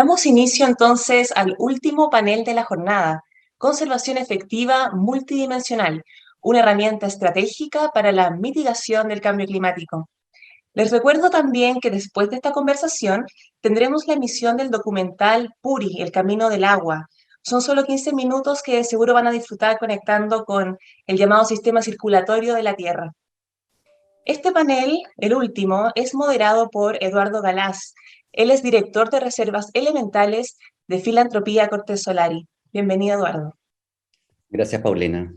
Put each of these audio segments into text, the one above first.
Damos inicio entonces al último panel de la jornada, Conservación efectiva multidimensional, una herramienta estratégica para la mitigación del cambio climático. Les recuerdo también que después de esta conversación tendremos la emisión del documental Puri, El Camino del Agua. Son solo 15 minutos que seguro van a disfrutar conectando con el llamado sistema circulatorio de la Tierra. Este panel, el último, es moderado por Eduardo Galás. Él es director de reservas elementales de Filantropía Cortés Solari. Bienvenido, Eduardo. Gracias, Paulina.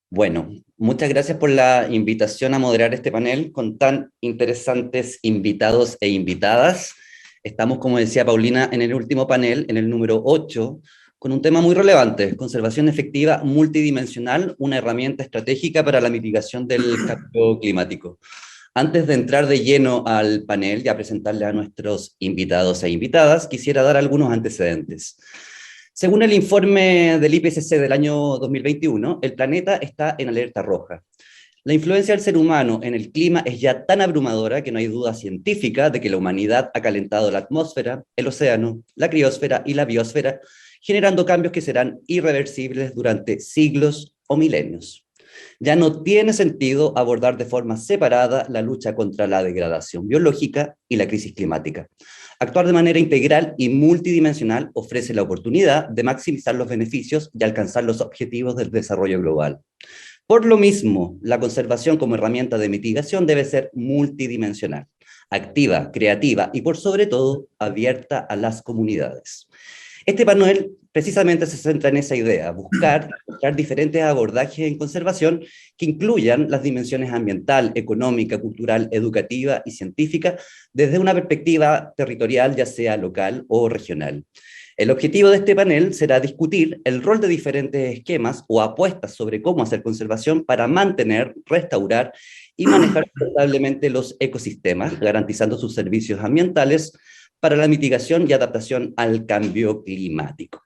Bueno, muchas gracias por la invitación a moderar este panel con tan interesantes invitados e invitadas. Estamos, como decía Paulina, en el último panel, en el número 8, con un tema muy relevante: conservación efectiva multidimensional, una herramienta estratégica para la mitigación del cambio climático. Antes de entrar de lleno al panel y a presentarle a nuestros invitados e invitadas, quisiera dar algunos antecedentes. Según el informe del IPCC del año 2021, el planeta está en alerta roja. La influencia del ser humano en el clima es ya tan abrumadora que no hay duda científica de que la humanidad ha calentado la atmósfera, el océano, la criosfera y la biosfera, generando cambios que serán irreversibles durante siglos o milenios. Ya no tiene sentido abordar de forma separada la lucha contra la degradación biológica y la crisis climática. Actuar de manera integral y multidimensional ofrece la oportunidad de maximizar los beneficios y alcanzar los objetivos del desarrollo global. Por lo mismo, la conservación como herramienta de mitigación debe ser multidimensional, activa, creativa y por sobre todo abierta a las comunidades. Este panel precisamente se centra en esa idea: buscar diferentes abordajes en conservación que incluyan las dimensiones ambiental, económica, cultural, educativa y científica desde una perspectiva territorial, ya sea local o regional. El objetivo de este panel será discutir el rol de diferentes esquemas o apuestas sobre cómo hacer conservación para mantener, restaurar y manejar sustentablemente los ecosistemas, garantizando sus servicios ambientales para la mitigación y adaptación al cambio climático.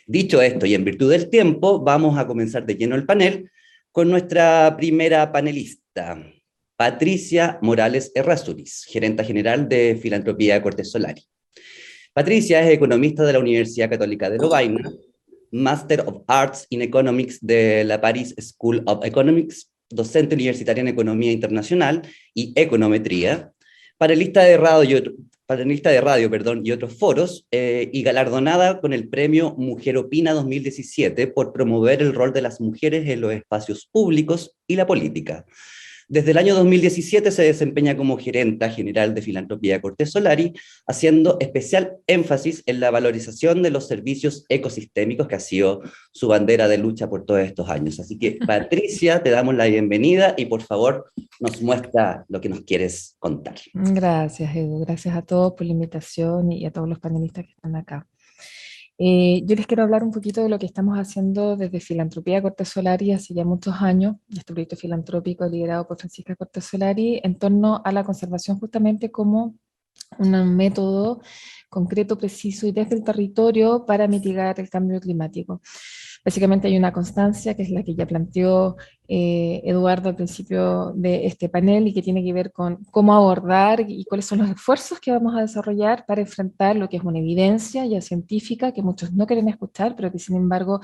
Dicho esto, y en virtud del tiempo, vamos a comenzar de lleno el panel con nuestra primera panelista, Patricia Morales Errázuriz, gerenta general de Filantropía Cortés Solari. Patricia es economista de la Universidad Católica de Lovaina, Master of Arts in Economics de la Paris School of Economics, docente universitaria en Economía Internacional y Econometría, panelista de radio y otros foros, y galardonada con el premio Mujer Opina 2017 por promover el rol de las mujeres en los espacios públicos y la política. Desde el año 2017 se desempeña como gerenta general de Filantropía Cortés Solari, haciendo especial énfasis en la valorización de los servicios ecosistémicos, que ha sido su bandera de lucha por todos estos años. Así que, Patricia, te damos la bienvenida y por favor nos muestra lo que nos quieres contar. Gracias, Edu. Gracias a todos por la invitación y a todos los panelistas que están acá. Yo les quiero hablar un poquito de lo que estamos haciendo desde Filantropía Cortés Solari hace ya muchos años, este proyecto filantrópico liderado por Francisca Cortés Solari, en torno a la conservación justamente como un método concreto, preciso y desde el territorio para mitigar el cambio climático. Básicamente hay una constancia que es la que ya planteó Eduardo al principio de este panel y que tiene que ver con cómo abordar y cuáles son los esfuerzos que vamos a desarrollar para enfrentar lo que es una evidencia ya científica que muchos no quieren escuchar, pero que sin embargo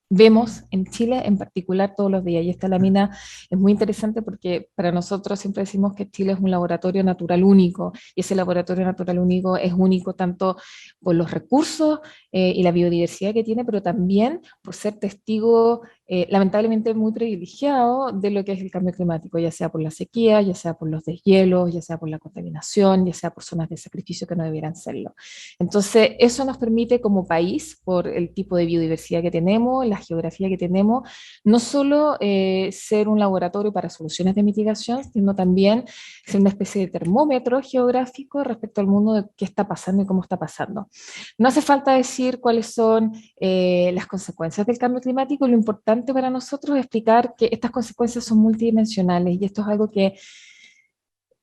vemos en Chile en particular todos los días. Y esta lámina es muy interesante porque para nosotros siempre decimos que Chile es un laboratorio natural único, y ese laboratorio natural único es único tanto por los recursos y la biodiversidad que tiene, pero también por ser testigo lamentablemente muy privilegiado de lo que es el cambio climático, ya sea por la sequía, ya sea por los deshielos, ya sea por la contaminación, ya sea por zonas de sacrificio que no debieran serlo. Entonces, eso nos permite como país, por el tipo de biodiversidad que tenemos, la geografía que tenemos, no solo ser un laboratorio para soluciones de mitigación, sino también ser una especie de termómetro geográfico respecto al mundo de qué está pasando y cómo está pasando. No hace falta decir cuáles son las consecuencias del cambio climático, lo importante para nosotros es explicar que estas consecuencias son multidimensionales, y esto es algo que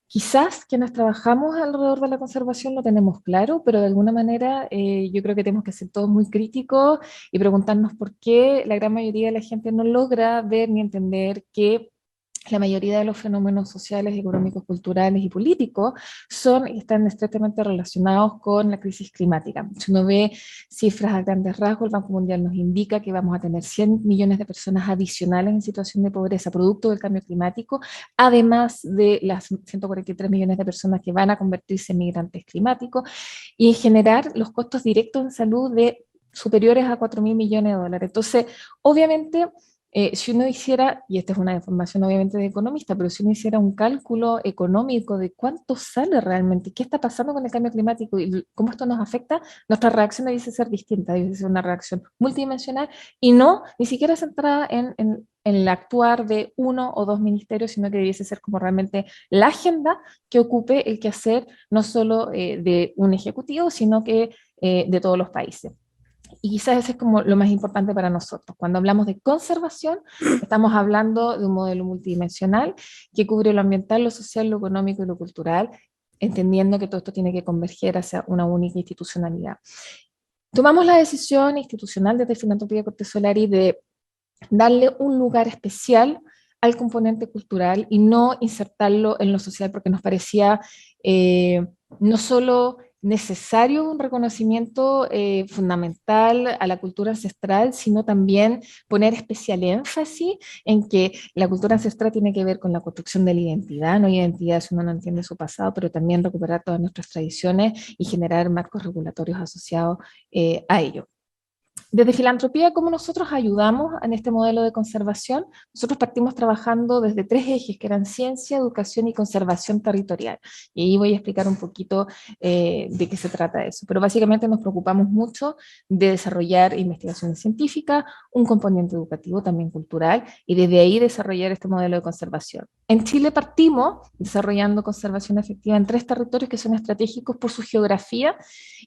quizás quienes trabajamos alrededor de la conservación lo tenemos claro, pero de alguna manera yo creo que tenemos que ser todos muy críticos y preguntarnos por qué la gran mayoría de la gente no logra ver ni entender que la mayoría de los fenómenos sociales, económicos, culturales y políticos están estrechamente relacionados con la crisis climática. Si uno ve cifras a grandes rasgos, el Banco Mundial nos indica que vamos a tener 100 millones de personas adicionales en situación de pobreza producto del cambio climático, además de las 143 millones de personas que van a convertirse en migrantes climáticos, y en generar los costos directos en salud de superiores a 4.000 millones de dólares. Entonces, obviamente, si uno hiciera, y esta es una información obviamente de economista, pero si uno hiciera un cálculo económico de cuánto sale realmente, qué está pasando con el cambio climático y cómo esto nos afecta, nuestra reacción debiese ser distinta, debiese ser una reacción multidimensional y no ni siquiera centrada en el actuar de uno o dos ministerios, sino que debiese ser como realmente la agenda que ocupe el quehacer no solo de un ejecutivo, sino que de todos los países. Y quizás ese es como lo más importante para nosotros. Cuando hablamos de conservación, estamos hablando de un modelo multidimensional que cubre lo ambiental, lo social, lo económico y lo cultural, entendiendo que todo esto tiene que converger hacia una única institucionalidad. Tomamos la decisión institucional desde Filantropía Corte Solari de darle un lugar especial al componente cultural y no insertarlo en lo social, porque nos parecía no solo necesario un reconocimiento fundamental a la cultura ancestral, sino también poner especial énfasis en que la cultura ancestral tiene que ver con la construcción de la identidad, no identidad si uno no entiende su pasado, pero también recuperar todas nuestras tradiciones y generar marcos regulatorios asociados a ello. Desde Filantropía, ¿cómo nosotros ayudamos en este modelo de conservación? Nosotros partimos trabajando desde tres ejes, que eran ciencia, educación y conservación territorial. Y ahí voy a explicar un poquito de qué se trata eso. Pero básicamente nos preocupamos mucho de desarrollar investigaciones científicas, un componente educativo, también cultural, y desde ahí desarrollar este modelo de conservación. En Chile partimos desarrollando conservación efectiva en 3 territorios que son estratégicos por su geografía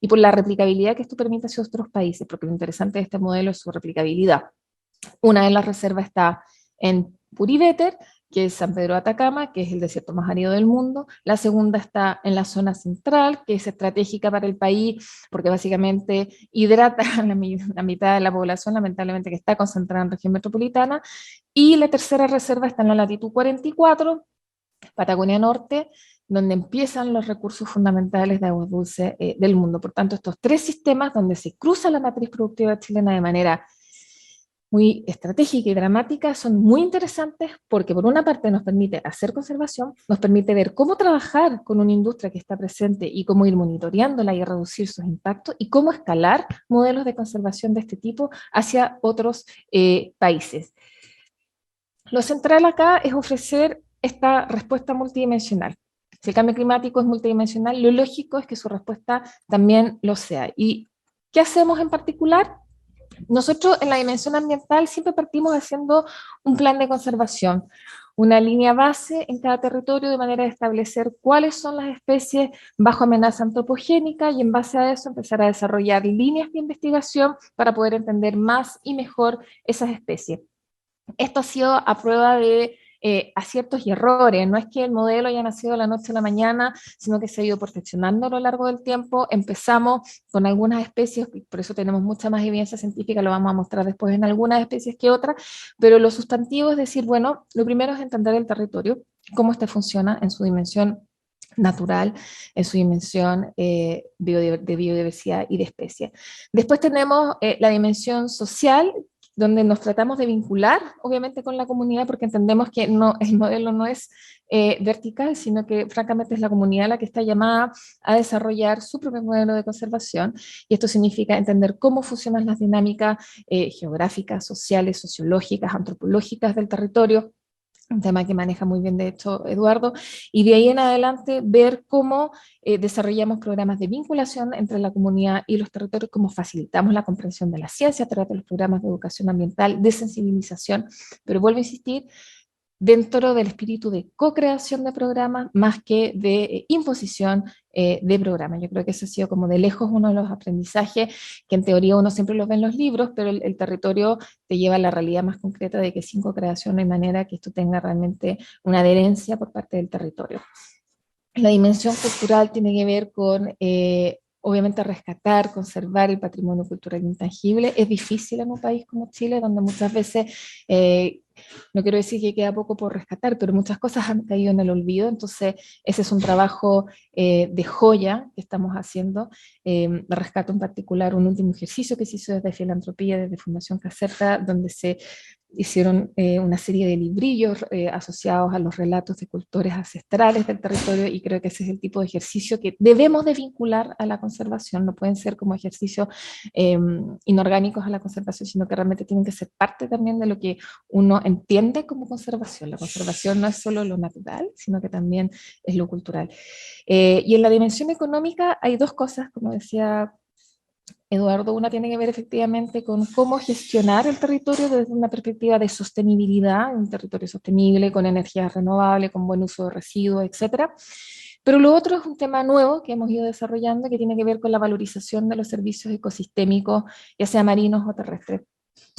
y por la replicabilidad que esto permite hacia otros países, porque lo interesante de este modelo es su replicabilidad. Una de las reservas está en Puriveter, que es San Pedro de Atacama, que es el desierto más árido del mundo. La segunda está en la zona central, que es estratégica para el país, porque básicamente hidrata a la mitad de la población, lamentablemente, que está concentrada en región metropolitana. Y la tercera reserva está en la latitud 44, Patagonia Norte, donde empiezan los recursos fundamentales de agua dulce del mundo. Por tanto, estos 3 sistemas donde se cruza la matriz productiva chilena de manera muy estratégica y dramática son muy interesantes porque por una parte nos permite hacer conservación, nos permite ver cómo trabajar con una industria que está presente y cómo ir monitoreándola y reducir sus impactos y cómo escalar modelos de conservación de este tipo hacia otros países. Lo central acá es ofrecer esta respuesta multidimensional. Si el cambio climático es multidimensional, lo lógico es que su respuesta también lo sea. ¿Y qué hacemos en particular? Nosotros en la dimensión ambiental siempre partimos haciendo un plan de conservación, una línea base en cada territorio de manera de establecer cuáles son las especies bajo amenaza antropogénica y en base a eso empezar a desarrollar líneas de investigación para poder entender más y mejor esas especies. Esto ha sido a prueba de aciertos y errores. No es que el modelo haya nacido de la noche a la mañana, sino que se ha ido perfeccionando a lo largo del tiempo. Empezamos con algunas especies, por eso tenemos mucha más evidencia científica, lo vamos a mostrar después en algunas especies que otras, pero lo sustantivo es decir, bueno, lo primero es entender el territorio, cómo este funciona en su dimensión natural, en su dimensión de biodiversidad y de especies. Después tenemos la dimensión social, donde nos tratamos de vincular, obviamente, con la comunidad, porque entendemos que no, el modelo no es vertical, sino que francamente es la comunidad la que está llamada a desarrollar su propio modelo de conservación, y esto significa entender cómo funcionan las dinámicas geográficas, sociales, sociológicas, antropológicas del territorio, un tema que maneja muy bien, de hecho, Eduardo, y de ahí en adelante ver cómo desarrollamos programas de vinculación entre la comunidad y los territorios, cómo facilitamos la comprensión de la ciencia a través de los programas de educación ambiental, de sensibilización, pero vuelvo a insistir, dentro del espíritu de co-creación de programas más que de imposición de programas. Yo creo que ese ha sido como de lejos uno de los aprendizajes que en teoría uno siempre los ve en los libros, pero el territorio te lleva a la realidad más concreta de que sin co-creación no hay manera que esto tenga realmente una adherencia por parte del territorio. La dimensión cultural tiene que ver con obviamente rescatar, conservar el patrimonio cultural intangible. Es difícil en un país como Chile, donde muchas veces, no quiero decir que queda poco por rescatar, pero muchas cosas han caído en el olvido, entonces ese es un trabajo de joya que estamos haciendo. Rescato en particular un último ejercicio que se hizo desde Filantropía, desde Fundación Caserta, donde se hicieron una serie de librillos asociados a los relatos de cultores ancestrales del territorio, y creo que ese es el tipo de ejercicio que debemos de vincular a la conservación. No pueden ser como ejercicios inorgánicos a la conservación, sino que realmente tienen que ser parte también de lo que uno entiende como conservación. La conservación no es solo lo natural, sino que también es lo cultural. Y en la dimensión económica hay dos cosas, como decía Eduardo. Una tiene que ver efectivamente con cómo gestionar el territorio desde una perspectiva de sostenibilidad, un territorio sostenible, con energías renovables, con buen uso de residuos, etcétera. Pero lo otro es un tema nuevo que hemos ido desarrollando, que tiene que ver con la valorización de los servicios ecosistémicos, ya sea marinos o terrestres.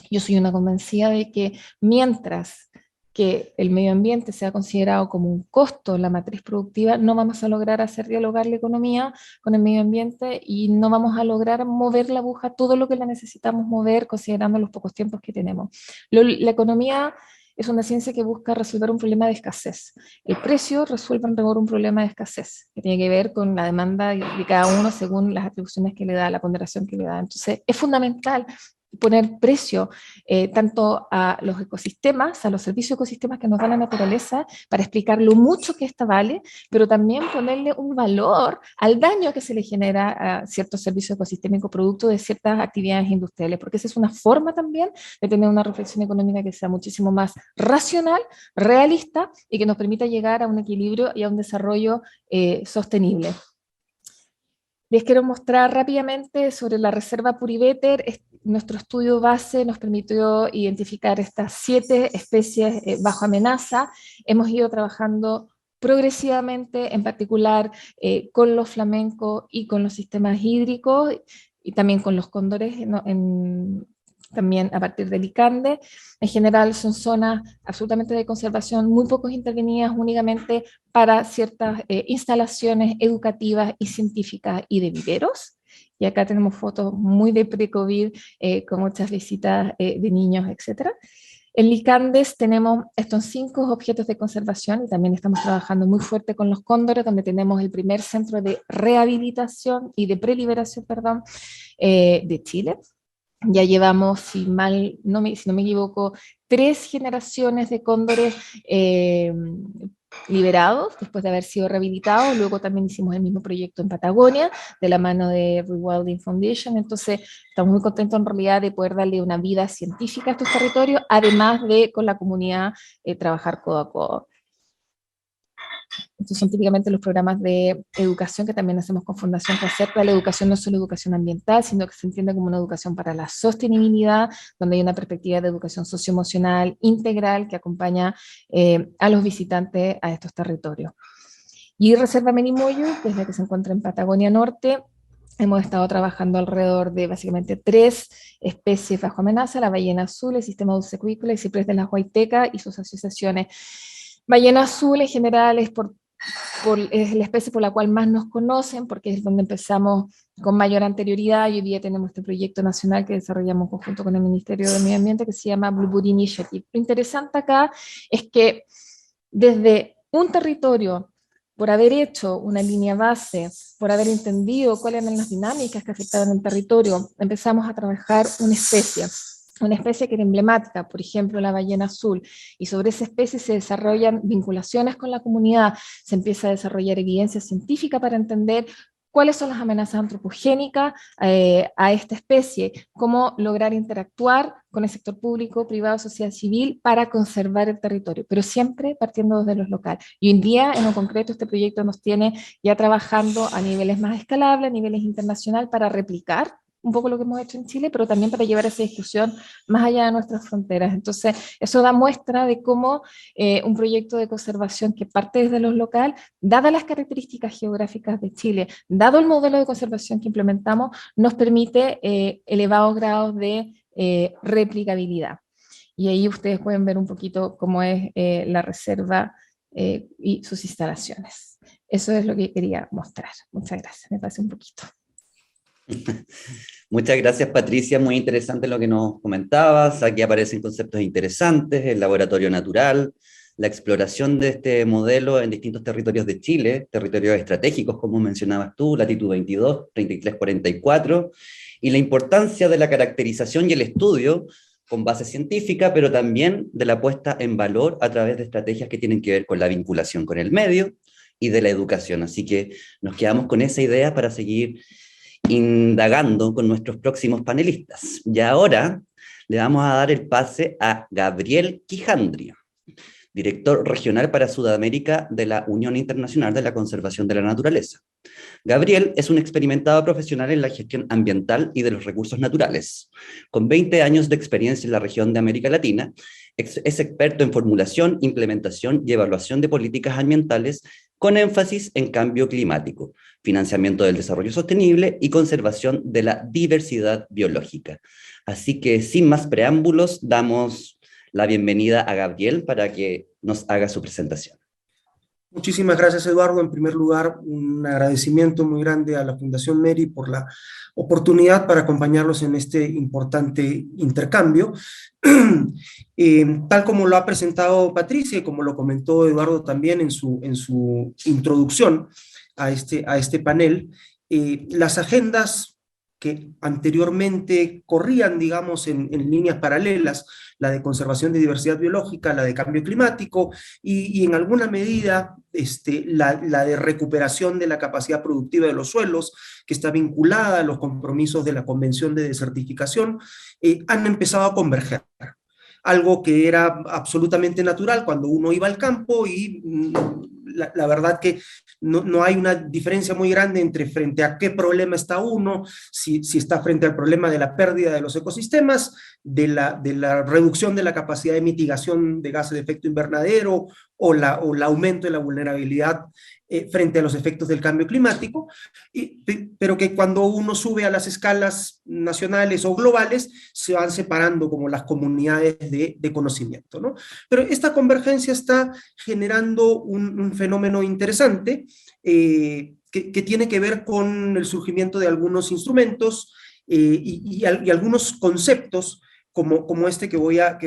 Yo soy una convencida de que mientras que el medio ambiente sea considerado como un costo en la matriz productiva, no vamos a lograr hacer dialogar la economía con el medio ambiente, y no vamos a lograr mover la aguja todo lo que la necesitamos mover considerando los pocos tiempos que tenemos. La economía es una ciencia que busca resolver un problema de escasez. El precio resuelve en rigor un problema de escasez, que tiene que ver con la demanda de cada uno según las atribuciones que le da, la ponderación que le da. Entonces, es fundamental poner precio tanto a los ecosistemas, a los servicios ecosistemas que nos da la naturaleza, para explicar lo mucho que esta vale, pero también ponerle un valor al daño que se le genera a ciertos servicios ecosistémicos producto de ciertas actividades industriales, porque esa es una forma también de tener una reflexión económica que sea muchísimo más racional, realista, y que nos permita llegar a un equilibrio y a un desarrollo sostenible. Les quiero mostrar rápidamente sobre la reserva Puriveter. Nuestro estudio base nos permitió identificar estas 7 especies bajo amenaza. Hemos ido trabajando progresivamente, en particular con los flamencos y con los sistemas hídricos, y también con los cóndores también a partir del Icande. En general son zonas absolutamente de conservación, muy pocos intervenidas, únicamente para ciertas instalaciones educativas y científicas y de viveros. Y acá tenemos fotos muy de pre-COVID, con muchas visitas de niños, etc. En Licandes tenemos estos 5 objetos de conservación, y también estamos trabajando muy fuerte con los cóndores, donde tenemos el primer centro de rehabilitación y de preliberación, perdón, de Chile. Ya llevamos, si no me equivoco, 3 generaciones de cóndores liberados después de haber sido rehabilitados. Luego también hicimos el mismo proyecto en Patagonia, de la mano de Rewilding Foundation. Entonces estamos muy contentos en realidad de poder darle una vida científica a estos territorios, además de con la comunidad trabajar codo a codo. Estos son típicamente los programas de educación que también hacemos con Fundación Caserta. La educación no es solo educación ambiental, sino que se entiende como una educación para la sostenibilidad, donde hay una perspectiva de educación socioemocional integral que acompaña a los visitantes a estos territorios. Y Reserva Menimoyo, que es la que se encuentra en Patagonia Norte, hemos estado trabajando alrededor de básicamente 3 especies bajo amenaza: la ballena azul, el sistema dulcecuícola y ciprés de la Huayteca y sus asociaciones. Ballena azul en general es la especie por la cual más nos conocen, porque es donde empezamos con mayor anterioridad, y hoy día tenemos este proyecto nacional que desarrollamos conjunto con el Ministerio de Medio Ambiente, que se llama Bluebird Initiative. Lo interesante acá es que desde un territorio, por haber hecho una línea base, por haber entendido cuáles eran las dinámicas que afectaban el territorio, empezamos a trabajar una especie que era emblemática, por ejemplo la ballena azul, y sobre esa especie se desarrollan vinculaciones con la comunidad, se empieza a desarrollar evidencia científica para entender cuáles son las amenazas antropogénicas a esta especie, cómo lograr interactuar con el sector público, privado, sociedad civil para conservar el territorio, pero siempre partiendo desde los locales. Y hoy en día, en lo concreto, este proyecto nos tiene ya trabajando a niveles más escalables, a niveles internacionales, para replicar un poco lo que hemos hecho en Chile, pero también para llevar esa discusión más allá de nuestras fronteras. Entonces, eso da muestra de cómo un proyecto de conservación que parte desde lo local, dadas las características geográficas de Chile, dado el modelo de conservación que implementamos, nos permite elevados grados de replicabilidad. Y ahí ustedes pueden ver un poquito cómo es la reserva y sus instalaciones. Eso es lo que quería mostrar. Muchas gracias, me pasé un poquito. Muchas gracias, Patricia. Muy interesante lo que nos comentabas. Aquí aparecen conceptos interesantes, el laboratorio natural, la exploración de este modelo en distintos territorios de Chile, territorios estratégicos, como mencionabas tú, latitud 22, 33, 44, y la importancia de la caracterización y el estudio con base científica, pero también de la puesta en valor a través de estrategias que tienen que ver con la vinculación con el medio y de la educación. Así que nos quedamos con esa idea para seguir indagando con nuestros próximos panelistas. Y ahora le vamos a dar el pase a Gabriel Quijandria, director regional para Sudamérica de la Unión Internacional de la Conservación de la Naturaleza. Gabriel es un experimentado profesional en la gestión ambiental y de los recursos naturales. Con 20 años de experiencia en la región de América Latina, es experto en formulación, implementación y evaluación de políticas ambientales con énfasis en cambio climático, financiamiento del desarrollo sostenible y conservación de la diversidad biológica. Así que, sin más preámbulos, damos la bienvenida a Gabriel para que nos haga su presentación. Muchísimas gracias, Eduardo. En primer lugar, un agradecimiento muy grande a la Fundación MERI por la oportunidad para acompañarlos en este importante intercambio. Tal como lo ha presentado Patricia y como lo comentó Eduardo también en su introducción a este panel, las agendas que anteriormente corrían, digamos, en líneas paralelas, la de conservación de diversidad biológica, la de cambio climático y en alguna medida la de recuperación de la capacidad productiva de los suelos, que está vinculada a los compromisos de la Convención de Desertificación, han empezado a converger. Algo que era absolutamente natural cuando uno iba al campo y la verdad que no hay una diferencia muy grande entre frente a qué problema está uno, si está frente al problema de la pérdida de los ecosistemas, de la reducción de la capacidad de mitigación de gases de efecto invernadero o el aumento de la vulnerabilidad frente a los efectos del cambio climático, pero que cuando uno sube a las escalas nacionales o globales se van separando como las comunidades de conocimiento, ¿no? Pero esta convergencia está generando un fenómeno interesante que tiene que ver con el surgimiento de algunos instrumentos y algunos conceptos como este que voy a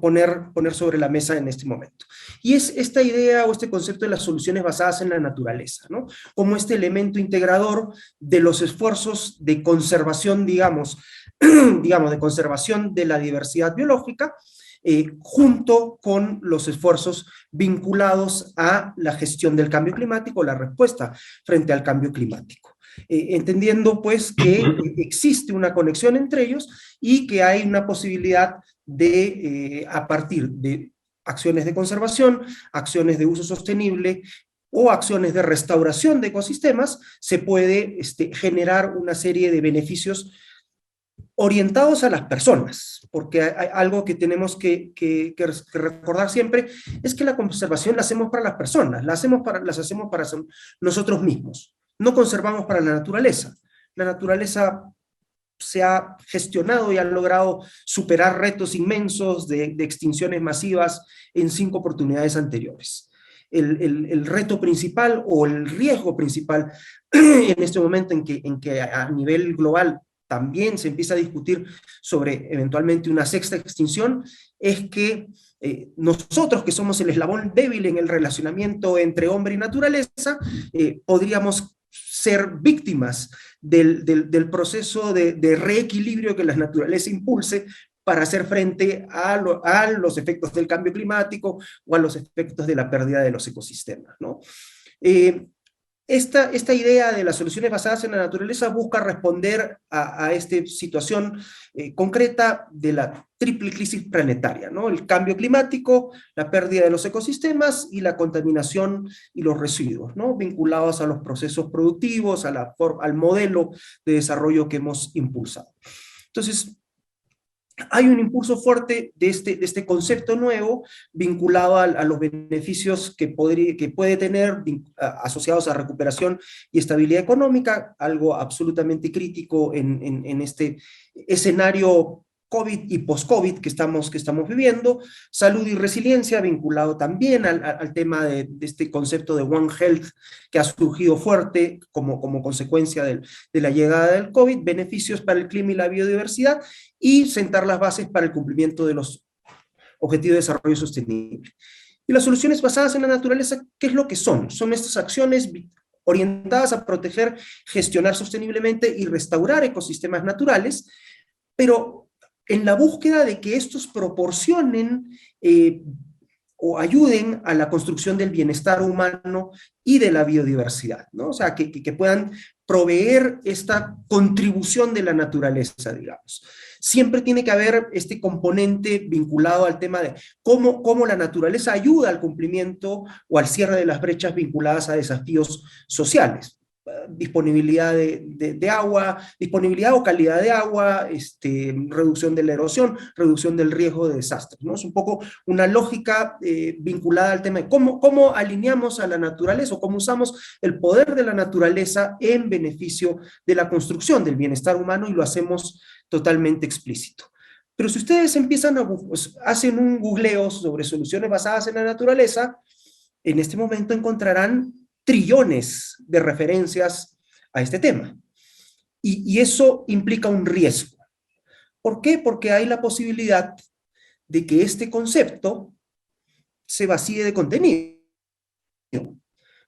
poner sobre la mesa en este momento. Y es esta idea o este concepto de las soluciones basadas en la naturaleza, ¿no? Como este elemento integrador de los esfuerzos de conservación, digamos, de conservación de la diversidad biológica, junto con los esfuerzos vinculados a la gestión del cambio climático, la respuesta frente al cambio climático. Entendiendo pues que existe una conexión entre ellos y que hay una posibilidad de, a partir de acciones de conservación, acciones de uso sostenible o acciones de restauración de ecosistemas, se puede generar una serie de beneficios orientados a las personas, porque hay algo que tenemos que recordar siempre, es que la conservación la hacemos para las personas, las hacemos para nosotros mismos, no conservamos para la naturaleza. La naturaleza se ha gestionado y ha logrado superar retos inmensos de extinciones masivas en 5 oportunidades anteriores. El reto principal o el riesgo principal en este momento en que a nivel global también se empieza a discutir sobre eventualmente una 6ª extinción, es que nosotros, que somos el eslabón débil en el relacionamiento entre hombre y naturaleza, podríamos ser víctimas del proceso de reequilibrio que la naturaleza impulse para hacer frente a los efectos del cambio climático o a los efectos de la pérdida de los ecosistemas, ¿no? Esta idea de las soluciones basadas en la naturaleza busca responder a esta situación concreta de la triple crisis planetaria, ¿no? El cambio climático, la pérdida de los ecosistemas y la contaminación y los residuos, ¿no? Vinculados a los procesos productivos, al modelo de desarrollo que hemos impulsado. Entonces, hay un impulso fuerte de este concepto nuevo vinculado a los beneficios que puede tener asociados a recuperación y estabilidad económica, algo absolutamente crítico en este escenario COVID y post-COVID que estamos viviendo, salud y resiliencia vinculado también al tema de este concepto de One Health que ha surgido fuerte como consecuencia de la llegada del COVID, beneficios para el clima y la biodiversidad, y sentar las bases para el cumplimiento de los Objetivos de Desarrollo Sostenible. Y las soluciones basadas en la naturaleza, ¿qué es lo que son? Son estas acciones orientadas a proteger, gestionar sosteniblemente y restaurar ecosistemas naturales, pero en la búsqueda de que estos proporcionen o ayuden a la construcción del bienestar humano y de la biodiversidad, ¿no? O sea, que puedan proveer esta contribución de la naturaleza, digamos. Siempre tiene que haber este componente vinculado al tema de cómo la naturaleza ayuda al cumplimiento o al cierre de las brechas vinculadas a desafíos sociales. Disponibilidad de agua, disponibilidad o calidad de agua, reducción de la erosión, reducción del riesgo de desastres, ¿no? Es un poco una lógica vinculada al tema de cómo alineamos a la naturaleza o cómo usamos el poder de la naturaleza en beneficio de la construcción del bienestar humano, y lo hacemos totalmente explícito. Pero si ustedes hacen un googleo sobre soluciones basadas en la naturaleza, en este momento encontrarán trillones de referencias a este tema. Y eso implica un riesgo. ¿Por qué? Porque hay la posibilidad de que este concepto se vacíe de contenido.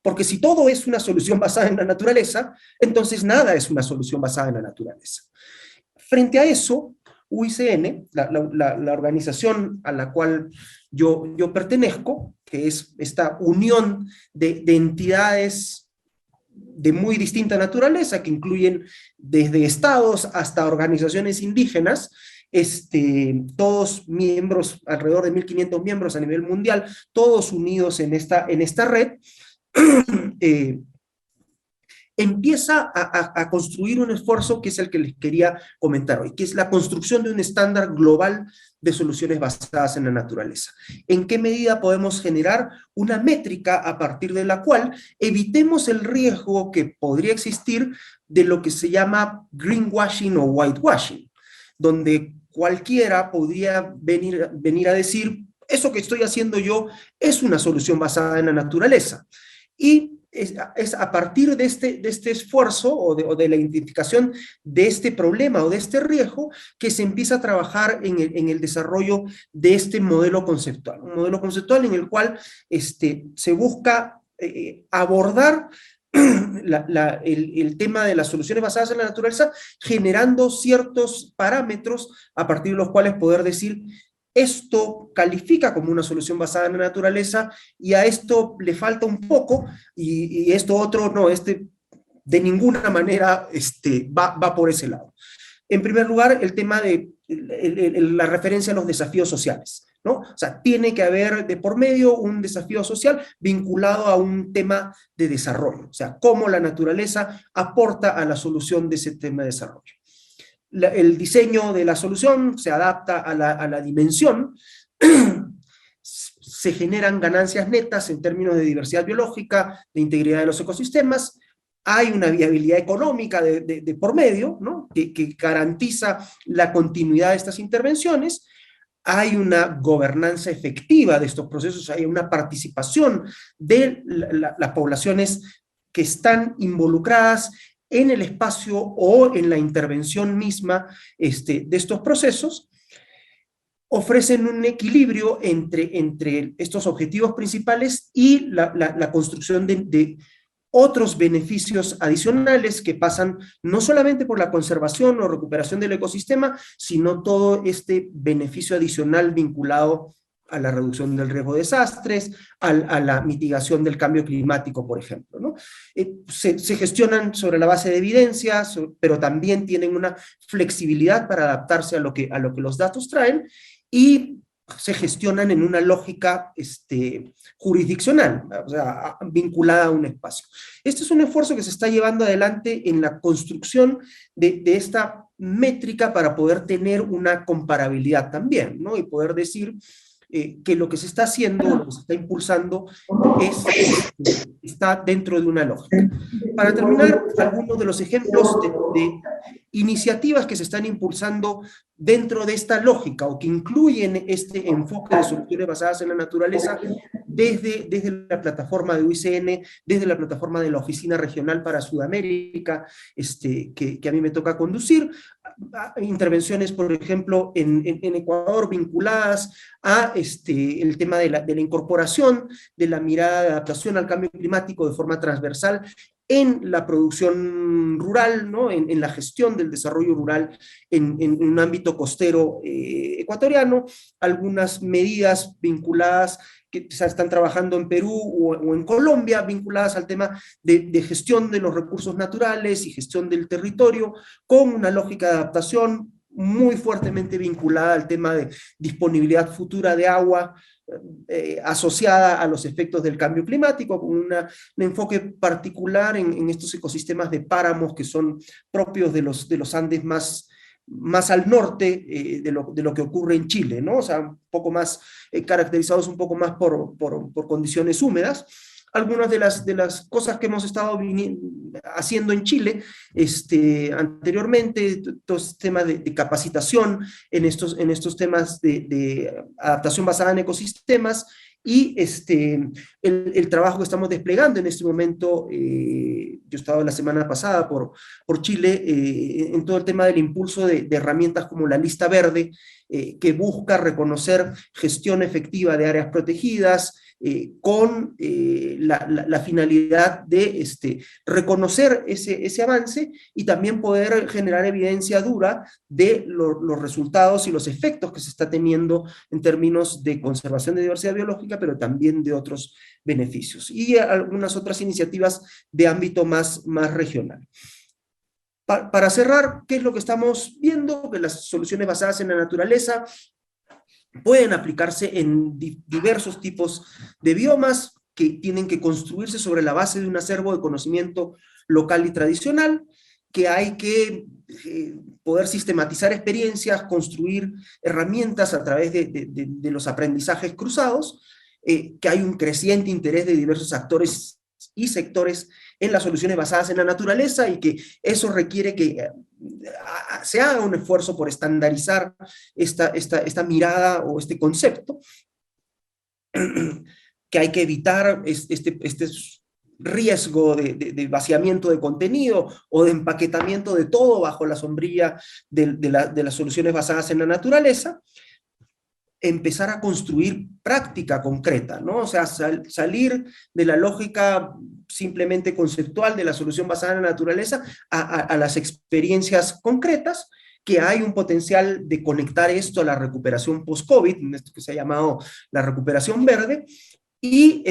Porque si todo es una solución basada en la naturaleza, entonces nada es una solución basada en la naturaleza. Frente a eso, UICN, la organización a la cual yo pertenezco, que es esta unión de entidades de muy distinta naturaleza, que incluyen desde estados hasta organizaciones indígenas, todos miembros, alrededor de 1.500 miembros a nivel mundial, todos unidos en esta red, empieza a construir un esfuerzo que es el que les quería comentar hoy, que es la construcción de un estándar global de soluciones basadas en la naturaleza. ¿En qué medida podemos generar una métrica a partir de la cual evitemos el riesgo que podría existir de lo que se llama greenwashing o whitewashing, donde cualquiera podría venir a decir, eso que estoy haciendo yo es una solución basada en la naturaleza? Y es a partir de este esfuerzo o de la identificación de este problema o de este riesgo que se empieza a trabajar en el desarrollo de este modelo conceptual. Un modelo conceptual en el cual se busca abordar el tema de las soluciones basadas en la naturaleza, generando ciertos parámetros a partir de los cuales poder decir: esto califica como una solución basada en la naturaleza, y a esto le falta un poco, y esto otro no, de ninguna manera va por ese lado. En primer lugar, el tema de la referencia a los desafíos sociales, ¿no? O sea, tiene que haber de por medio un desafío social vinculado a un tema de desarrollo, o sea, cómo la naturaleza aporta a la solución de ese tema de desarrollo. El diseño de la solución se adapta a la dimensión, se generan ganancias netas en términos de diversidad biológica, de integridad de los ecosistemas, hay una viabilidad económica de por medio, ¿no? que garantiza la continuidad de estas intervenciones, hay una gobernanza efectiva de estos procesos, hay una participación de las poblaciones que están involucradas en el espacio o en la intervención misma de estos procesos, ofrecen un equilibrio entre estos objetivos principales y la construcción de otros beneficios adicionales que pasan no solamente por la conservación o recuperación del ecosistema, sino todo este beneficio adicional vinculado a la reducción del riesgo de desastres, a la mitigación del cambio climático, por ejemplo, ¿no? Se gestionan sobre la base de evidencias, pero también tienen una flexibilidad para adaptarse a lo que los datos traen, y se gestionan en una lógica jurisdiccional, o sea, vinculada a un espacio. Este es un esfuerzo que se está llevando adelante en la construcción de esta métrica para poder tener una comparabilidad también, ¿no? Y poder decir que lo que se está haciendo, lo que se está impulsando, está dentro de una lógica. Para terminar, algunos de los ejemplos iniciativas que se están impulsando dentro de esta lógica o que incluyen este enfoque de soluciones basadas en la naturaleza desde la plataforma de UICN, desde la plataforma de la Oficina Regional para Sudamérica, que a mí me toca conducir, intervenciones, por ejemplo, en Ecuador vinculadas a el tema de la incorporación de la mirada de adaptación al cambio climático de forma transversal en la producción rural, ¿no? en la gestión del desarrollo rural en un ámbito costero ecuatoriano, algunas medidas vinculadas que quizás están trabajando en Perú o en Colombia, vinculadas al tema de gestión de los recursos naturales y gestión del territorio, con una lógica de adaptación muy fuertemente vinculada al tema de disponibilidad futura de agua, asociada a los efectos del cambio climático, con un enfoque particular en estos ecosistemas de páramos que son propios de los Andes más al norte de lo que ocurre en Chile, ¿no? O sea, un poco más caracterizados un poco más por condiciones húmedas. Algunas de las cosas que hemos estado haciendo en Chile anteriormente, todo este tema de capacitación en estos temas de adaptación basada en ecosistemas, y el trabajo que estamos desplegando en este momento. Yo he estado la semana pasada por Chile en todo el tema del impulso de herramientas como la lista verde, que busca reconocer gestión efectiva de áreas protegidas, con la finalidad de reconocer ese avance y también poder generar evidencia dura de los resultados y los efectos que se está teniendo en términos de conservación de diversidad biológica, pero también de otros beneficios. Y algunas otras iniciativas de ámbito más regional. Para cerrar, ¿qué es lo que estamos viendo? Que las soluciones basadas en la naturaleza pueden aplicarse en diversos tipos de biomas que tienen que construirse sobre la base de un acervo de conocimiento local y tradicional, que hay que poder sistematizar experiencias, construir herramientas a través de los aprendizajes cruzados, que hay un creciente interés de diversos actores y sectores en las soluciones basadas en la naturaleza, y que eso requiere que se haga un esfuerzo por estandarizar esta mirada o este concepto, que hay que evitar este riesgo de vaciamiento de contenido o de empaquetamiento de todo bajo la sombrilla de las soluciones basadas en la naturaleza. Empezar a construir práctica concreta, ¿no? O sea, salir de la lógica simplemente conceptual de la solución basada en la naturaleza a las experiencias concretas, que hay un potencial de conectar esto a la recuperación post-COVID, esto que se ha llamado la recuperación verde, y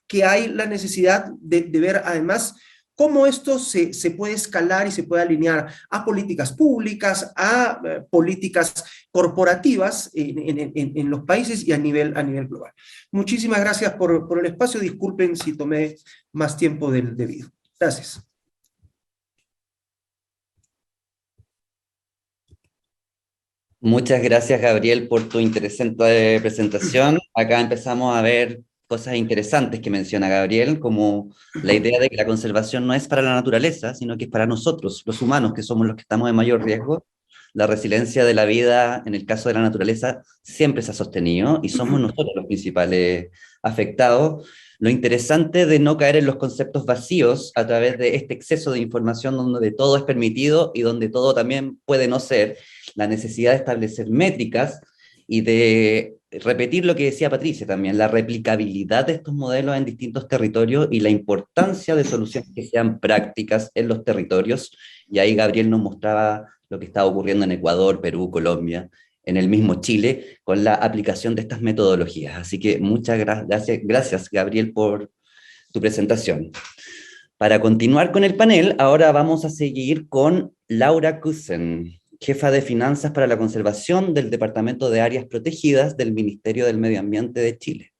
que hay la necesidad de ver además cómo esto se puede escalar y se puede alinear a políticas públicas, a políticas corporativas en los países y a nivel global. Muchísimas gracias por el espacio. Disculpen si tomé más tiempo del debido. Gracias. Muchas gracias, Gabriel, por tu interesante presentación. Acá empezamos a ver cosas interesantes que menciona Gabriel, como la idea de que la conservación no es para la naturaleza, sino que es para nosotros, los humanos, que somos los que estamos en mayor riesgo. La resiliencia de la vida, en el caso de la naturaleza, siempre se ha sostenido y somos nosotros los principales afectados. Lo interesante de no caer en los conceptos vacíos a través de este exceso de información donde todo es permitido y donde todo también puede no ser, la necesidad de establecer métricas y de repetir lo que decía Patricia también, la replicabilidad de estos modelos en distintos territorios y la importancia de soluciones que sean prácticas en los territorios. Y ahí Gabriel nos mostraba lo que estaba ocurriendo en Ecuador, Perú, Colombia, en el mismo Chile, con la aplicación de estas metodologías. Así que muchas gracias, Gabriel, por tu presentación. Para continuar con el panel, ahora vamos a seguir con Laura Kusen, jefa de Finanzas para la Conservación del Departamento de Áreas Protegidas del Ministerio del Medio Ambiente de Chile.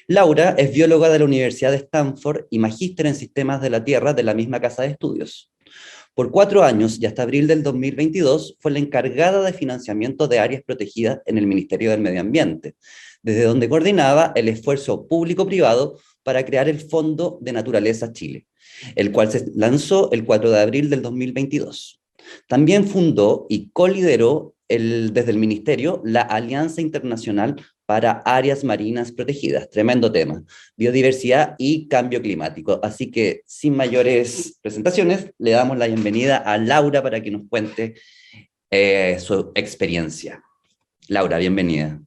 Laura es bióloga de la Universidad de Stanford y magíster en Sistemas de la Tierra de la misma casa de estudios. Por 4 años y hasta abril del 2022 fue la encargada de financiamiento de áreas protegidas en el Ministerio del Medio Ambiente, desde donde coordinaba el esfuerzo público-privado para crear el Fondo de Naturaleza Chile, el cual se lanzó el 4 de abril del 2022. También fundó y colideró desde el Ministerio la Alianza Internacional para Áreas Marinas Protegidas. Tremendo tema, biodiversidad y cambio climático. Así que, sin mayores presentaciones, le damos la bienvenida a Laura para que nos cuente su experiencia. Laura, bienvenida.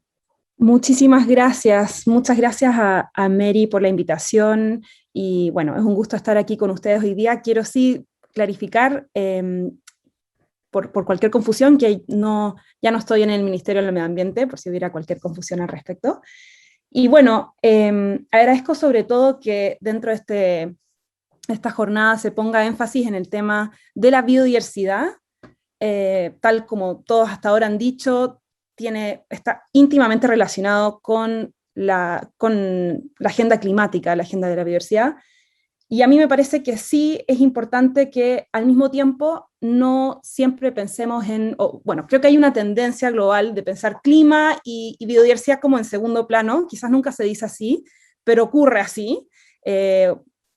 Muchísimas gracias, muchas gracias a Mary por la invitación y bueno, es un gusto estar aquí con ustedes hoy día. Quiero sí clarificar por cualquier confusión que ya no estoy en el Ministerio del Medio Ambiente, por si hubiera cualquier confusión al respecto. Y bueno, agradezco sobre todo que dentro de esta jornada se ponga énfasis en el tema de la biodiversidad, tal como todos hasta ahora han dicho, está íntimamente relacionado con la agenda climática, la agenda de la biodiversidad, y a mí me parece que sí es importante que al mismo tiempo no siempre pensemos bueno, creo que hay una tendencia global de pensar clima y biodiversidad como en segundo plano, quizás nunca se dice así, pero ocurre así,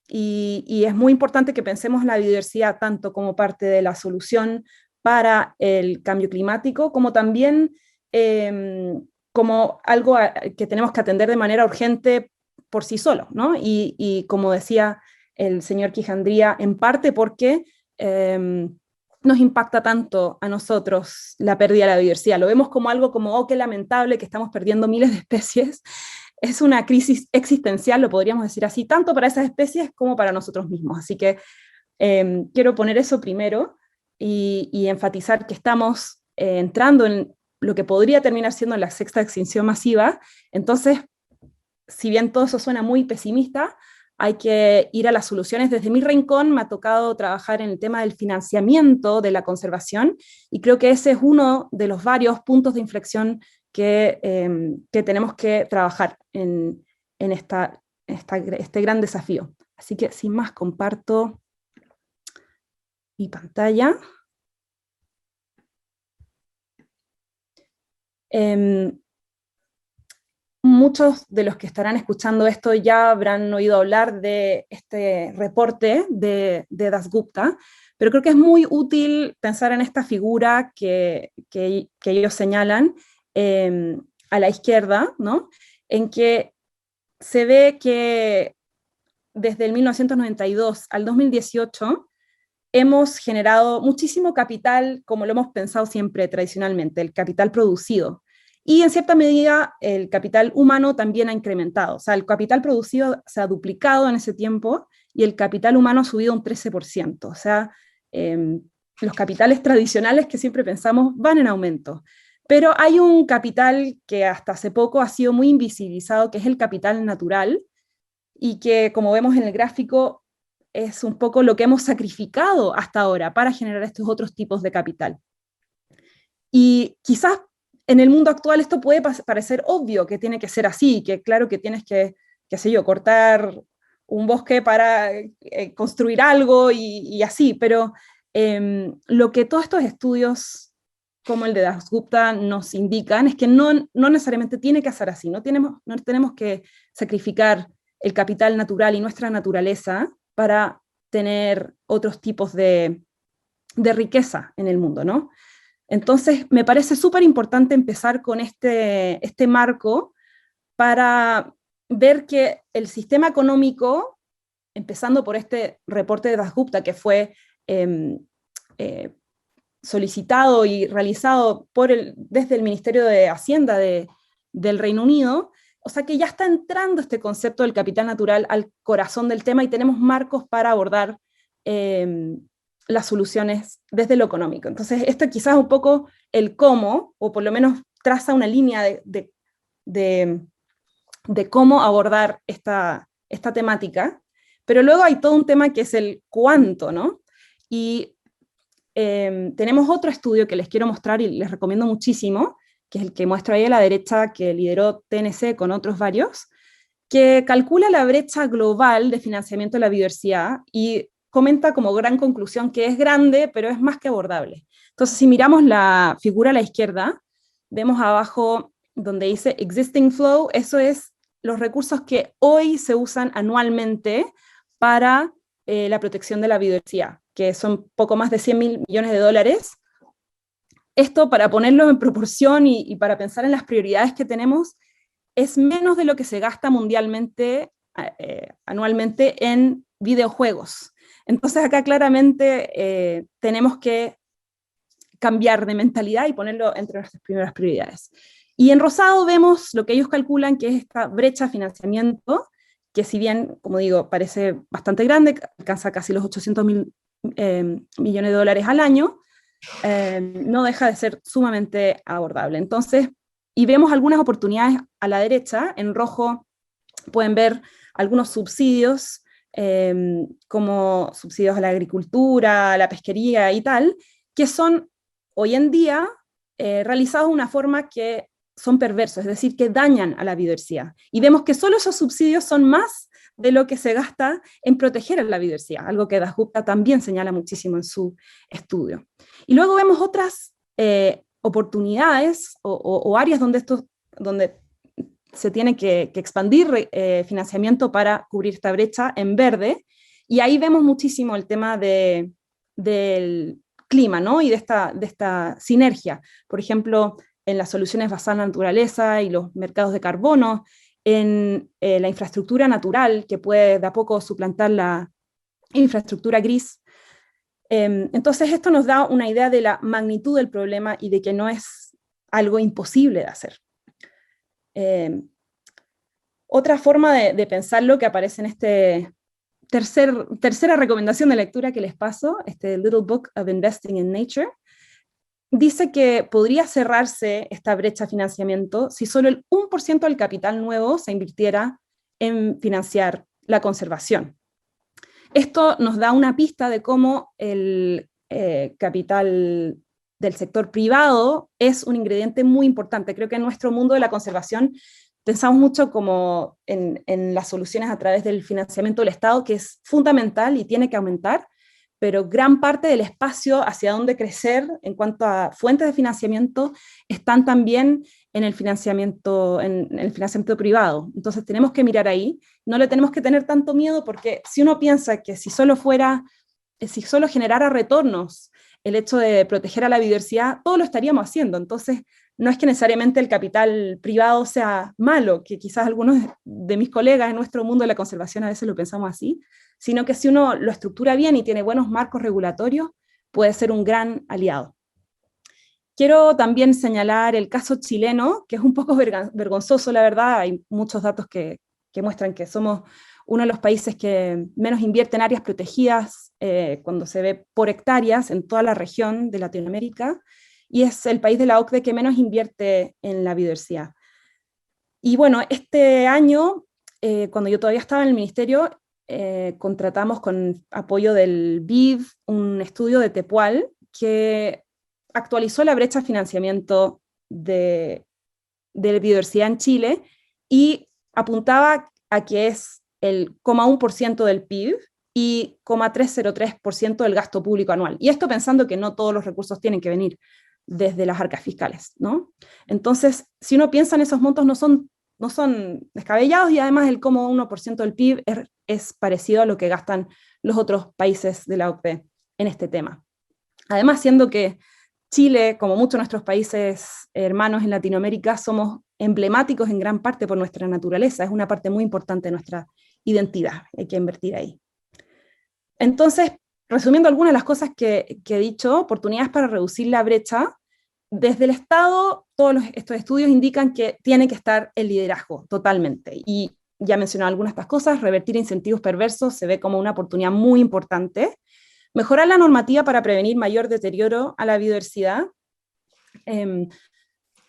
y es muy importante que pensemos la biodiversidad tanto como parte de la solución para el cambio climático, como también como algo que tenemos que atender de manera urgente por sí solo, ¿no? Y como decía el señor Quijandría, en parte porque nos impacta tanto a nosotros la pérdida de la biodiversidad. Lo vemos como algo como, oh, qué lamentable que estamos perdiendo miles de especies. Es una crisis existencial, lo podríamos decir así, tanto para esas especies como para nosotros mismos. Así que quiero poner eso primero y enfatizar que estamos entrando en lo que podría terminar siendo la sexta extinción masiva. Entonces, si bien todo eso suena muy pesimista, hay que ir a las soluciones. Desde mi rincón me ha tocado trabajar en el tema del financiamiento de la conservación, y creo que ese es uno de los varios puntos de inflexión que tenemos que trabajar en este gran desafío. Así que, sin más, comparto mi pantalla. Muchos de los que estarán escuchando esto ya habrán oído hablar de este reporte de Dasgupta, pero creo que es muy útil pensar en esta figura que ellos señalan a la izquierda, ¿no? En que se ve que desde el 1992 al 2018 hemos generado muchísimo capital, como lo hemos pensado siempre tradicionalmente, el capital producido. Y en cierta medida el capital humano también ha incrementado. O sea, el capital producido se ha duplicado en ese tiempo y el capital humano ha subido un 13%. O sea, los capitales tradicionales que siempre pensamos van en aumento. Pero hay un capital que hasta hace poco ha sido muy invisibilizado, que es el capital natural, y que, como vemos en el gráfico, es un poco lo que hemos sacrificado hasta ahora para generar estos otros tipos de capital. Y quizás en el mundo actual esto puede parecer obvio que tiene que ser así, que claro que tienes que, qué sé yo, cortar un bosque para construir algo y así, pero lo que todos estos estudios como el de Dasgupta nos indican es que no necesariamente tiene que ser así, no tenemos que sacrificar el capital natural y nuestra naturaleza para tener otros tipos de riqueza en el mundo, ¿no? Entonces, me parece súper importante empezar con este marco para ver que el sistema económico, empezando por este reporte de Dasgupta, que fue solicitado y realizado desde el Ministerio de Hacienda del Reino Unido, o sea que ya está entrando este concepto del capital natural al corazón del tema y tenemos marcos para abordar las soluciones desde lo económico. Entonces, esto quizás un poco el cómo, o por lo menos traza una línea de cómo abordar esta temática, pero luego hay todo un tema que es el cuánto, ¿no? Y tenemos otro estudio que les quiero mostrar y les recomiendo muchísimo, que es el que muestro ahí a la derecha, que lideró TNC con otros varios, que calcula la brecha global de financiamiento de la biodiversidad y comenta como gran conclusión que es grande, pero es más que abordable. Entonces, si miramos la figura a la izquierda, vemos abajo donde dice Existing Flow, eso es los recursos que hoy se usan anualmente para la protección de la biodiversidad, que son poco más de 100.000 millones de dólares. Esto, para ponerlo en proporción y para pensar en las prioridades que tenemos, es menos de lo que se gasta mundialmente, anualmente, en videojuegos. Entonces acá claramente tenemos que cambiar de mentalidad y ponerlo entre nuestras primeras prioridades. Y en rosado vemos lo que ellos calculan que es esta brecha de financiamiento, que si bien, como digo, parece bastante grande, alcanza casi los 800.000 millones de dólares al año, no deja de ser sumamente abordable. Entonces, y vemos algunas oportunidades a la derecha, en rojo pueden ver algunos subsidios, como subsidios a la agricultura, a la pesquería y tal, que son hoy en día realizados de una forma que son perversos, es decir, que dañan a la biodiversidad. Y vemos que solo esos subsidios son más de lo que se gasta en proteger a la biodiversidad, algo que Dasgupta también señala muchísimo en su estudio. Y luego vemos otras oportunidades o áreas donde se tiene que expandir financiamiento para cubrir esta brecha en verde, y ahí vemos muchísimo el tema del clima, ¿no? Y de esta sinergia. Por ejemplo, en las soluciones basadas en la naturaleza y los mercados de carbono, en la infraestructura natural, que puede de a poco suplantar la infraestructura gris. Entonces esto nos da una idea de la magnitud del problema y de que no es algo imposible de hacer. Otra forma de pensarlo que aparece en este tercera recomendación de lectura que les paso, este Little Book of Investing in Nature, dice que podría cerrarse esta brecha de financiamiento si solo el 1% del capital nuevo se invirtiera en financiar la conservación. Esto nos da una pista de cómo el capital del sector privado es un ingrediente muy importante. Creo que en nuestro mundo de la conservación pensamos mucho como en las soluciones a través del financiamiento del Estado, que es fundamental y tiene que aumentar, pero gran parte del espacio hacia dónde crecer en cuanto a fuentes de financiamiento están también en el financiamiento privado. Entonces tenemos que mirar ahí, no le tenemos que tener tanto miedo, porque si uno piensa que si solo generara retornos el hecho de proteger a la biodiversidad, todo lo estaríamos haciendo. Entonces no es que necesariamente el capital privado sea malo, que quizás algunos de mis colegas en nuestro mundo de la conservación a veces lo pensamos así, sino que si uno lo estructura bien y tiene buenos marcos regulatorios, puede ser un gran aliado. Quiero también señalar el caso chileno, que es un poco vergonzoso, la verdad. Hay muchos datos que muestran que somos uno de los países que menos invierte en áreas protegidas cuando se ve por hectáreas en toda la región de Latinoamérica, y es el país de la OCDE que menos invierte en la biodiversidad. Y bueno, este año, cuando yo todavía estaba en el ministerio, contratamos con apoyo del BID un estudio de Tepual que actualizó la brecha de financiamiento de biodiversidad en Chile y apuntaba a que es el 0,1% del PIB y 0,303% del gasto público anual. Y esto pensando que no todos los recursos tienen que venir desde las arcas fiscales, ¿no? Entonces, si uno piensa en esos montos, no son descabellados, y además el 0,1% del PIB es parecido a lo que gastan los otros países de la OCDE en este tema. Además, siendo que Chile, como muchos de nuestros países hermanos en Latinoamérica, somos emblemáticos en gran parte por nuestra naturaleza, es una parte muy importante de nuestra identidad, hay que invertir ahí. Entonces, resumiendo algunas de las cosas que he dicho, oportunidades para reducir la brecha. Desde el Estado, estos estudios indican que tiene que estar el liderazgo totalmente. Y ya mencioné algunas de estas cosas. Revertir incentivos perversos se ve como una oportunidad muy importante. Mejorar la normativa para prevenir mayor deterioro a la biodiversidad.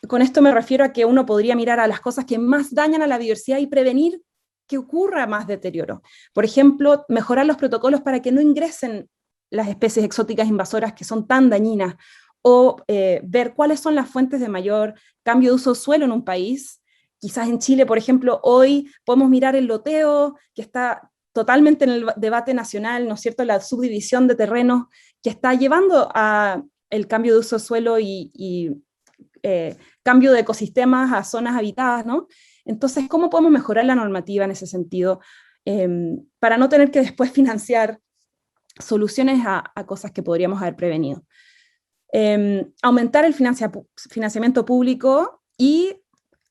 Con esto me refiero a que uno podría mirar a las cosas que más dañan a la biodiversidad y prevenir que ocurra más deterioro. Por ejemplo, mejorar los protocolos para que no ingresen las especies exóticas invasoras que son tan dañinas, o ver cuáles son las fuentes de mayor cambio de uso de suelo en un país. Quizás en Chile, por ejemplo, hoy podemos mirar el loteo, que está totalmente en el debate nacional, ¿no es cierto?, la subdivisión de terrenos que está llevando a el cambio de uso de suelo y cambio de ecosistemas a zonas habitadas, ¿no? Entonces, ¿cómo podemos mejorar la normativa en ese sentido para no tener que después financiar soluciones a cosas que podríamos haber prevenido. Aumentar el financiamiento público y,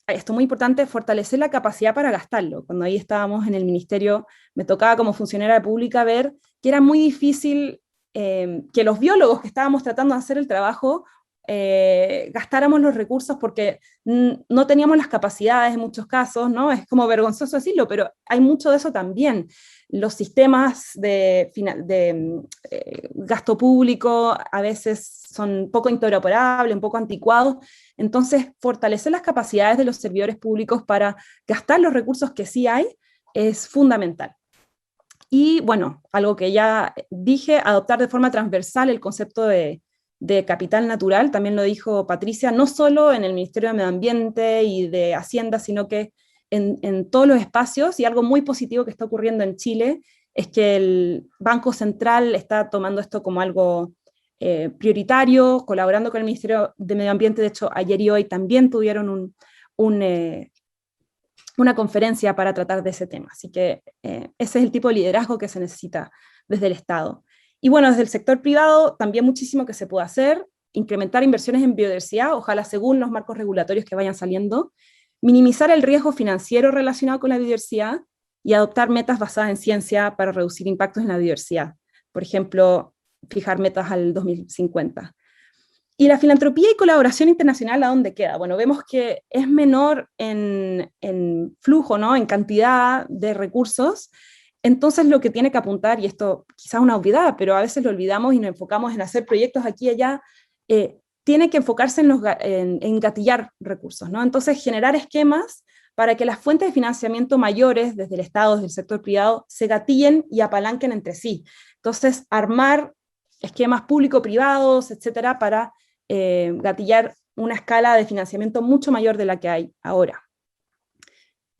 esto es muy importante, fortalecer la capacidad para gastarlo. Cuando ahí estábamos en el ministerio, me tocaba como funcionaria pública ver que era muy difícil que los biólogos que estábamos tratando de hacer el trabajo gastáramos los recursos porque no teníamos las capacidades en muchos casos, ¿no? Es como vergonzoso decirlo, pero hay mucho de eso también. Los sistemas de gasto público a veces son poco interoperables, un poco anticuados, entonces fortalecer las capacidades de los servidores públicos para gastar los recursos que sí hay es fundamental. Y bueno, algo que ya dije, adoptar de forma transversal el concepto de capital natural, también lo dijo Patricia, no solo en el Ministerio de Medio Ambiente y de Hacienda, sino que en todos los espacios, y algo muy positivo que está ocurriendo en Chile es que el Banco Central está tomando esto como algo prioritario, colaborando con el Ministerio de Medio Ambiente. De hecho, ayer y hoy también tuvieron una conferencia para tratar de ese tema. Así que ese es el tipo de liderazgo que se necesita desde el Estado. Y bueno, desde el sector privado también muchísimo que se puede hacer, incrementar inversiones en biodiversidad, ojalá según los marcos regulatorios que vayan saliendo, minimizar el riesgo financiero relacionado con la biodiversidad y adoptar metas basadas en ciencia para reducir impactos en la biodiversidad. Por ejemplo, fijar metas al 2050. ¿Y la filantropía y colaboración internacional a dónde queda? Bueno, vemos que es menor en flujo, ¿no? En cantidad de recursos. Entonces lo que tiene que apuntar, y esto quizás una obviedad, pero a veces lo olvidamos y nos enfocamos en hacer proyectos aquí y allá, tiene que enfocarse en gatillar recursos, ¿no? Entonces generar esquemas para que las fuentes de financiamiento mayores, desde el Estado, desde el sector privado, se gatillen y apalanquen entre sí. Entonces armar esquemas público-privados, etcétera, para gatillar una escala de financiamiento mucho mayor de la que hay ahora.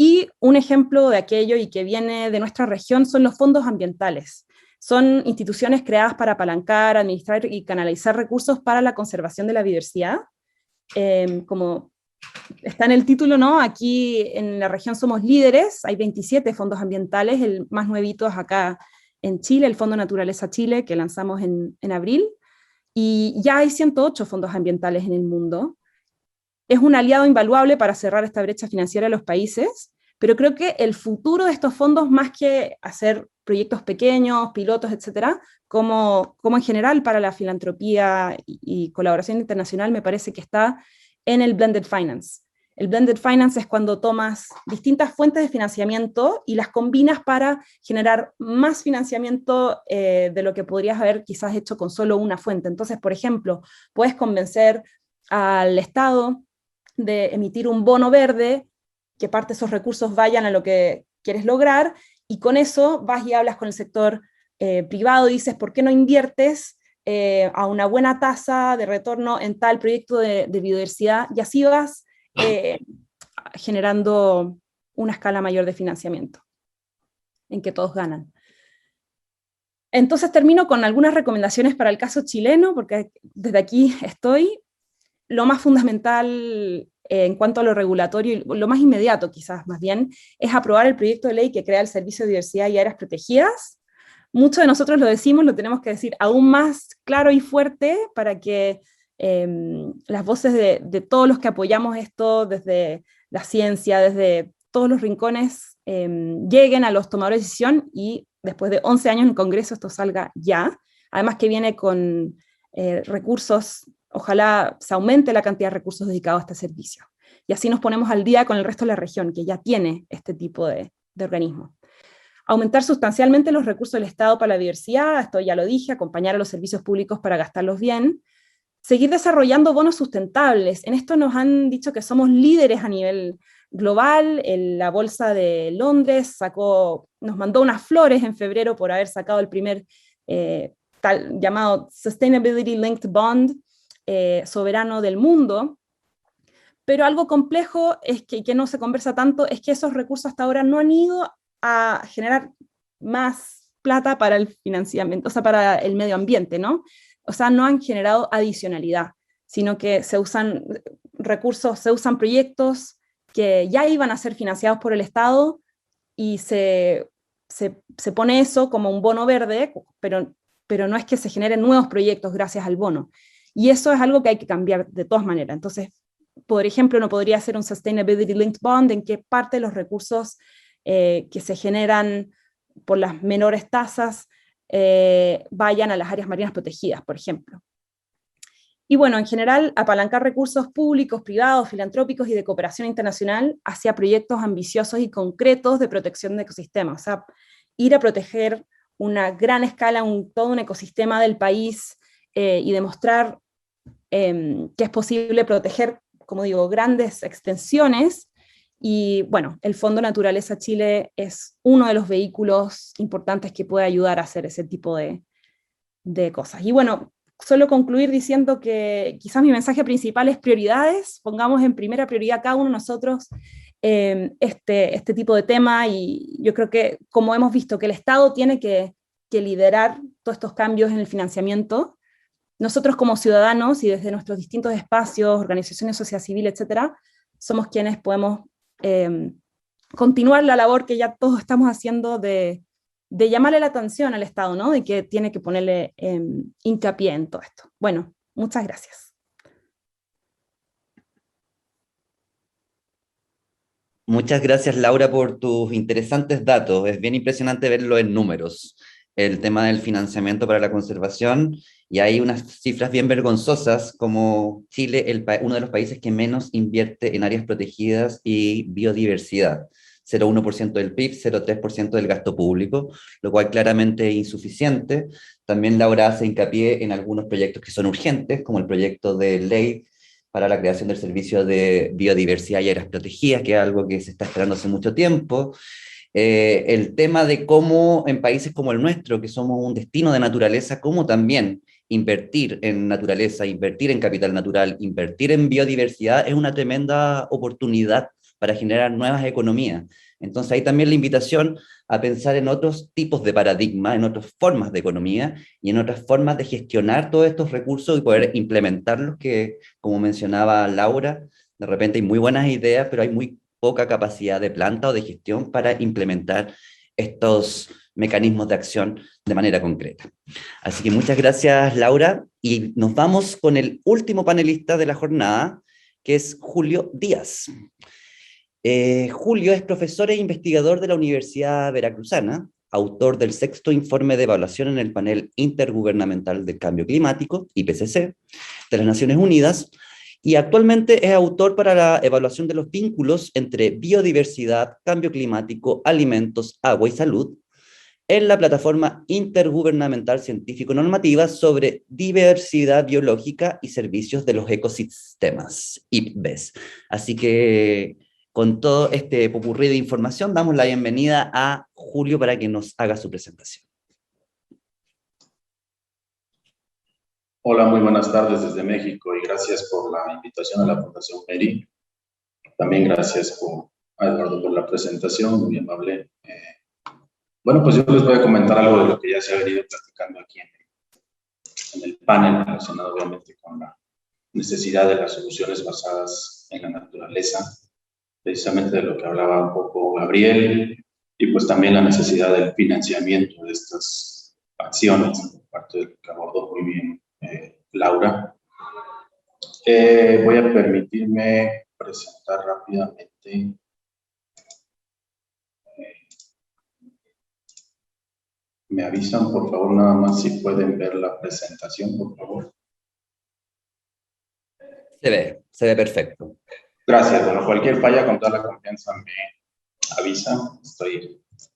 Y un ejemplo de aquello y que viene de nuestra región son los fondos ambientales. Son instituciones creadas para apalancar, administrar y canalizar recursos para la conservación de la biodiversidad. Como está en el título, ¿no? Aquí en la región somos líderes, hay 27 fondos ambientales, el más nuevito es acá en Chile, el Fondo Naturaleza Chile, que lanzamos en abril, y ya hay 108 fondos ambientales en el mundo. Es un aliado invaluable para cerrar esta brecha financiera de los países, pero creo que el futuro de estos fondos, más que hacer proyectos pequeños, pilotos, etcétera, como en general para la filantropía y colaboración internacional, me parece que está en el blended finance. El blended finance es cuando tomas distintas fuentes de financiamiento y las combinas para generar más financiamiento de lo que podrías haber quizás hecho con solo una fuente. Entonces, por ejemplo, puedes convencer al Estado de emitir un bono verde, que parte de esos recursos vayan a lo que quieres lograr, y con eso vas y hablas con el sector privado y dices, ¿por qué no inviertes a una buena tasa de retorno en tal proyecto de biodiversidad? Y así vas generando una escala mayor de financiamiento, en que todos ganan. Entonces termino con algunas recomendaciones para el caso chileno, porque desde aquí estoy. Lo más fundamental en cuanto a lo regulatorio, lo más inmediato quizás más bien, es aprobar el proyecto de ley que crea el Servicio de Diversidad y Áreas Protegidas. Muchos de nosotros lo decimos, lo tenemos que decir aún más claro y fuerte para que las voces de todos los que apoyamos esto desde la ciencia, desde todos los rincones, lleguen a los tomadores de decisión y después de 11 años en el Congreso esto salga ya. Además que viene con recursos. Ojalá se aumente la cantidad de recursos dedicados a este servicio. Y así nos ponemos al día con el resto de la región, que ya tiene este tipo de organismo. Aumentar sustancialmente los recursos del Estado para la diversidad, esto ya lo dije, acompañar a los servicios públicos para gastarlos bien. Seguir desarrollando bonos sustentables. En esto nos han dicho que somos líderes a nivel global. La Bolsa de Londres nos mandó unas flores en febrero por haber sacado el primer llamado Sustainability Linked Bond, soberano del mundo, pero algo complejo es que no se conversa tanto, es que esos recursos hasta ahora no han ido a generar más plata para el financiamiento, o sea, para el medio ambiente, ¿no? O sea, no han generado adicionalidad, sino que se usan recursos, se usan proyectos que ya iban a ser financiados por el Estado y se pone eso como un bono verde, pero pero no es que se generen nuevos proyectos gracias al bono. Y eso es algo que hay que cambiar de todas maneras. Entonces, por ejemplo, no podría ser un Sustainability Linked Bond en que parte de los recursos que se generan por las menores tasas vayan a las áreas marinas protegidas, por ejemplo. Y bueno, en general, apalancar recursos públicos, privados, filantrópicos y de cooperación internacional hacia proyectos ambiciosos y concretos de protección de ecosistemas. O sea, ir a proteger una gran escala, todo un ecosistema del país y demostrar que es posible proteger, como digo, grandes extensiones. Y bueno, el Fondo Naturaleza Chile es uno de los vehículos importantes que puede ayudar a hacer ese tipo de cosas. Y bueno, solo concluir diciendo que quizás mi mensaje principal es prioridades, pongamos en primera prioridad cada uno de nosotros este tipo de tema, y yo creo que como hemos visto que el Estado tiene que liderar todos estos cambios en el financiamiento, nosotros como ciudadanos y desde nuestros distintos espacios, organizaciones, sociedad civil, etcétera, somos quienes podemos continuar la labor que ya todos estamos haciendo de llamarle la atención al Estado, ¿no? De que tiene que ponerle hincapié en todo esto. Bueno, muchas gracias. Muchas gracias, Laura, por tus interesantes datos. Es bien impresionante verlo en números, el tema del financiamiento para la conservación, y hay unas cifras bien vergonzosas, como Chile, uno de los países que menos invierte en áreas protegidas y biodiversidad. 0,1% del PIB, 0,3% del gasto público, lo cual claramente es insuficiente. También Laura hace hincapié en algunos proyectos que son urgentes, como el proyecto de ley para la creación del servicio de biodiversidad y áreas protegidas, que es algo que se está esperando hace mucho tiempo. El tema de cómo en países como el nuestro, que somos un destino de naturaleza, cómo también invertir en naturaleza, invertir en capital natural, invertir en biodiversidad es una tremenda oportunidad para generar nuevas economías. Entonces ahí también la invitación a pensar en otros tipos de paradigmas, en otras formas de economía y en otras formas de gestionar todos estos recursos y poder implementarlos, que, como mencionaba Laura, de repente hay muy buenas ideas, pero hay muy poca capacidad de planta o de gestión para implementar estos mecanismos de acción de manera concreta. Así que muchas gracias, Laura, y nos vamos con el último panelista de la jornada, que es Julio Díaz. Julio es profesor e investigador de la Universidad Veracruzana, autor del 6º informe de evaluación en el Panel Intergubernamental del Cambio Climático, IPCC, de las Naciones Unidas, y actualmente es autor para la evaluación de los vínculos entre biodiversidad, cambio climático, alimentos, agua y salud, en la plataforma intergubernamental científico-normativa sobre diversidad biológica y servicios de los ecosistemas, IPBES. Así que con todo este popurrí de información, damos la bienvenida a Julio para que nos haga su presentación. Hola, muy buenas tardes desde México y gracias por la invitación a la Fundación MERI. También gracias a Eduardo por la presentación, muy amable. Bueno, pues yo les voy a comentar algo de lo que ya se ha venido platicando aquí en el panel, relacionado obviamente con la necesidad de las soluciones basadas en la naturaleza, precisamente de lo que hablaba un poco Gabriel, y pues también la necesidad del financiamiento de estas acciones, por parte de lo que abordó muy bien Laura. Voy a permitirme presentar rápidamente. Me avisan, por favor, nada más si pueden ver la presentación, por favor. Se ve perfecto. Gracias. Bueno, cualquier falla, con toda la confianza me avisa.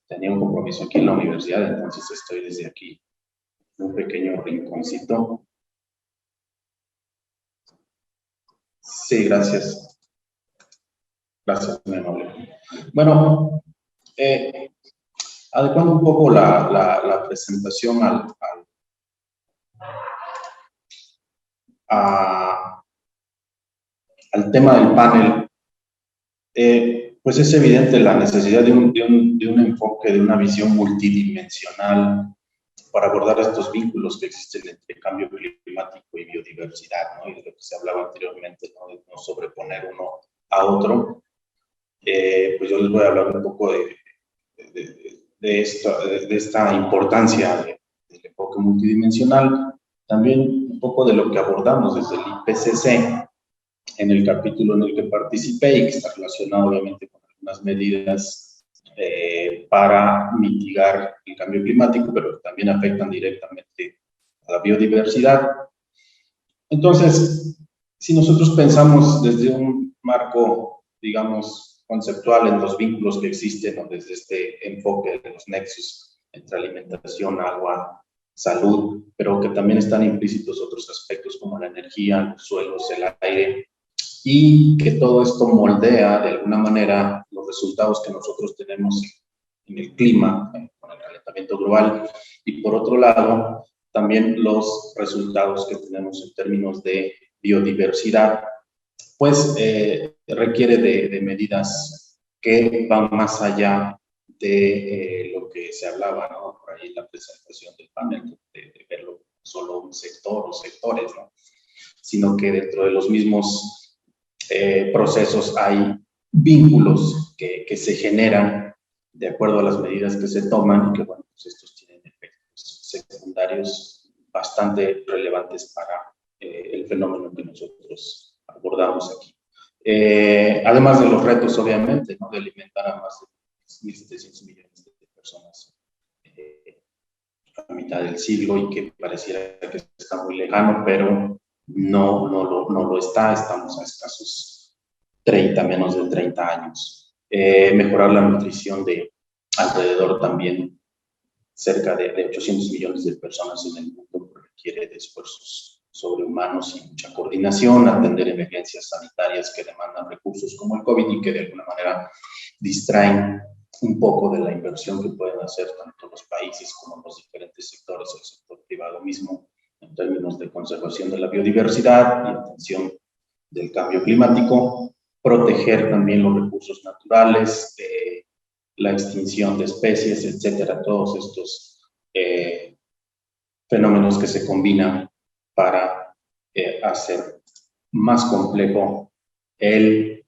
Tenía un compromiso aquí en la universidad, entonces estoy desde aquí, en un pequeño rinconcito. Sí, gracias. Gracias, muy amable. Bueno, adecuando un poco la presentación al tema del panel, pues es evidente la necesidad de un enfoque, de una visión multidimensional para abordar estos vínculos que existen entre cambio climático y biodiversidad, ¿no? Y de lo que se hablaba anteriormente, ¿no? De no sobreponer uno a otro. Pues yo les voy a hablar un poco de esta importancia del enfoque enfoque multidimensional, también un poco de lo que abordamos desde el IPCC en el capítulo en el que participé y que está relacionado obviamente con algunas medidas para mitigar el cambio climático, pero que también afectan directamente a la biodiversidad. Entonces, si nosotros pensamos desde un marco, digamos, conceptual en los vínculos que existen, ¿no? Desde este enfoque de los nexos entre alimentación, agua, salud, pero que también están implícitos otros aspectos como la energía, los suelos, el aire, y que todo esto moldea de alguna manera los resultados que nosotros tenemos en el clima, con el calentamiento global, y por otro lado, también los resultados que tenemos en términos de biodiversidad, pues requiere de medidas que van más allá de lo que se hablaba, ¿no? Por ahí en la presentación del panel, de verlo solo un sector o sectores, ¿no? Sino que dentro de los mismos procesos hay vínculos que se generan de acuerdo a las medidas que se toman y que, bueno, pues estos tienen efectos secundarios bastante relevantes para el fenómeno que nosotros abordamos aquí. Además de los retos, obviamente, ¿no? De alimentar a más de 1.700 millones de personas a mitad del siglo y que pareciera que está muy lejano, pero no lo está. Estamos a escasos menos de 30 años. Mejorar la nutrición de alrededor también cerca de 800 millones de personas en el mundo requiere de esfuerzos sobrehumanos y mucha coordinación, atender emergencias sanitarias que demandan recursos como el COVID y que de alguna manera distraen un poco de la inversión que pueden hacer tanto los países como los diferentes sectores, el sector privado mismo, en términos de conservación de la biodiversidad y atención del cambio climático, proteger también los recursos naturales, la extinción de especies, etcétera, todos estos fenómenos que se combinan para hacer más complejo el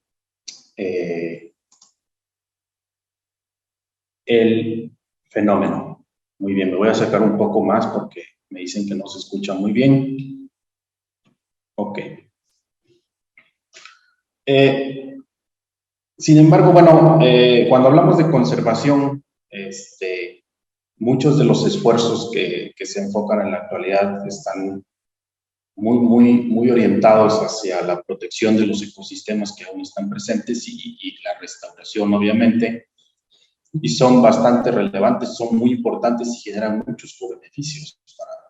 fenómeno. Muy bien, me voy a sacar un poco más porque me dicen que no se escucha muy bien. Ok. Sin embargo, bueno, cuando hablamos de conservación, muchos de los esfuerzos que se enfocan en la actualidad están muy orientados hacia la protección de los ecosistemas que aún están presentes y la restauración, obviamente, y son bastante relevantes, son muy importantes y generan muchos beneficios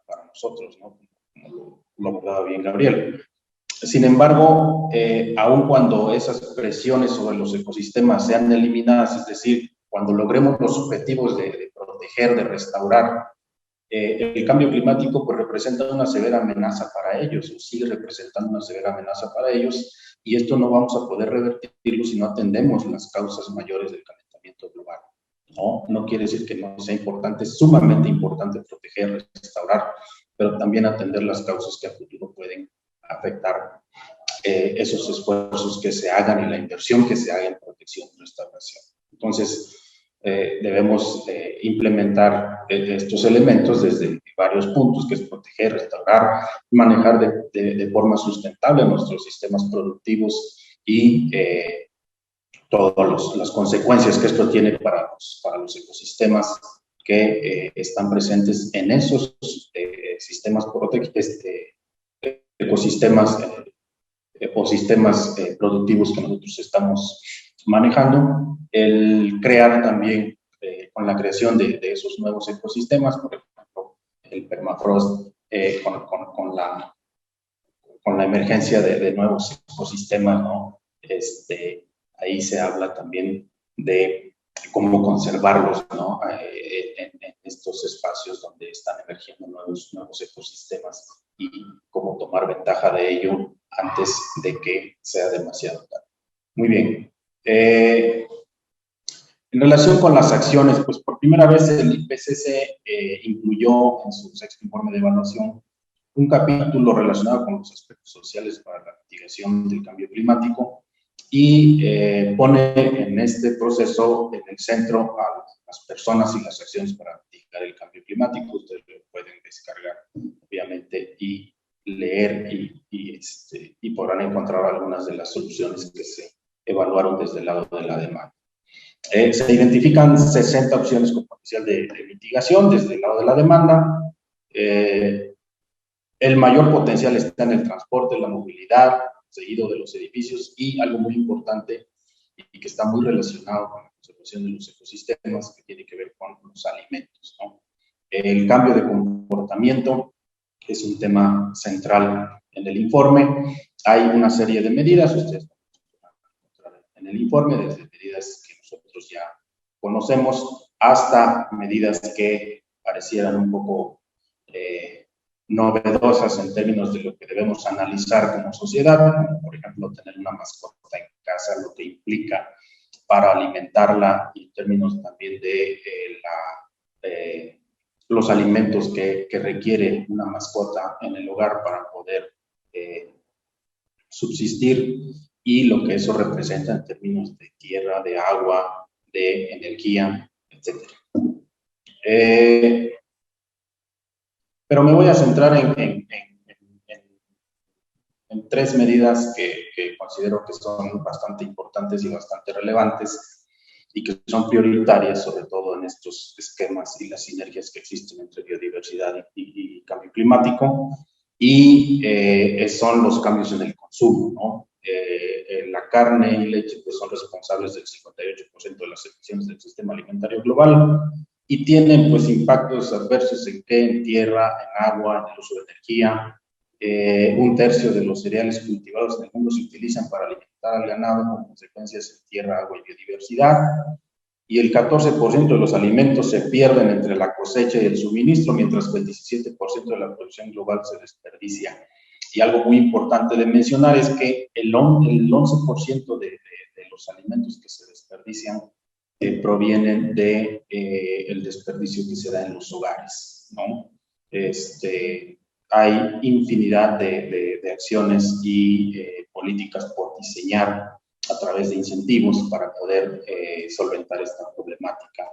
para nosotros, ¿no? Como lo abordaba bien Gabriel. Sin embargo, aun cuando esas presiones sobre los ecosistemas sean eliminadas, es decir, cuando logremos los objetivos de proteger, de restaurar, el cambio climático pues representa una severa amenaza para ellos, o sigue representando una severa amenaza para ellos, y esto no vamos a poder revertirlo si no atendemos las causas mayores del calentamiento global. No quiere decir que no sea importante, es sumamente importante proteger, restaurar, pero también atender las causas que a futuro pueden afectar esos esfuerzos que se hagan y la inversión que se haga en protección y restauración. Entonces, debemos implementar estos elementos desde varios puntos, que es proteger, restaurar, manejar de forma sustentable nuestros sistemas productivos y todas las consecuencias que esto tiene para los ecosistemas que están presentes en esos sistemas ecosistemas productivos que nosotros estamos manejando, el crear también con la creación de esos nuevos ecosistemas, por ejemplo, el permafrost, con la emergencia de nuevos ecosistemas, ¿no? Ahí se habla también de cómo conservarlos, ¿no? En estos espacios donde están emergiendo nuevos ecosistemas y cómo tomar ventaja de ello antes de que sea demasiado tarde. Muy bien. En relación con las acciones, pues por primera vez el IPCC incluyó en su sexto informe de evaluación un capítulo relacionado con los aspectos sociales para la mitigación del cambio climático y pone en este proceso en el centro a las personas y las acciones para mitigar mitigar el cambio climático. Ustedes lo pueden descargar, obviamente, y leer y podrán encontrar algunas de las soluciones que se evaluaron desde el lado de la demanda. Se identifican 60 opciones con potencial de mitigación desde el lado de la demanda. El mayor potencial está en el transporte, la movilidad, seguido de los edificios y algo muy importante y que está muy relacionado con la conservación de los ecosistemas, que tiene que ver con los alimentos, ¿no? El cambio de comportamiento es un tema central en el informe. Hay una serie de medidas, ustedes van a encontrar en el informe, desde medidas que nosotros ya conocemos hasta medidas que parecieran un poco novedosas en términos de lo que debemos analizar como sociedad, como por ejemplo tener una mascota en casa, lo que implica para alimentarla, y en términos también de los alimentos que requiere una mascota en el hogar para poder subsistir, y lo que eso representa en términos de tierra, de agua, de energía, etc. Pero me voy a centrar en 3 medidas que considero que son bastante importantes y bastante relevantes y que son prioritarias, sobre todo en estos esquemas y las sinergias que existen entre biodiversidad y cambio climático, y son los cambios en el consumo, ¿no? La carne y leche pues, son responsables del 58% de las emisiones del sistema alimentario global, y tienen pues impactos adversos en tierra, en agua, en el uso de energía. 1/3 de los cereales cultivados en el mundo se utilizan para alimentar al ganado, con consecuencias en tierra, agua y biodiversidad. Y el 14% de los alimentos se pierden entre la cosecha y el suministro, mientras que el 17% de la producción global se desperdicia. Y algo muy importante de mencionar es que el 11% de los alimentos que se desperdician provienen del desperdicio que se da en los hogares, ¿no? Hay infinidad de acciones y políticas por diseñar a través de incentivos para poder solventar esta problemática,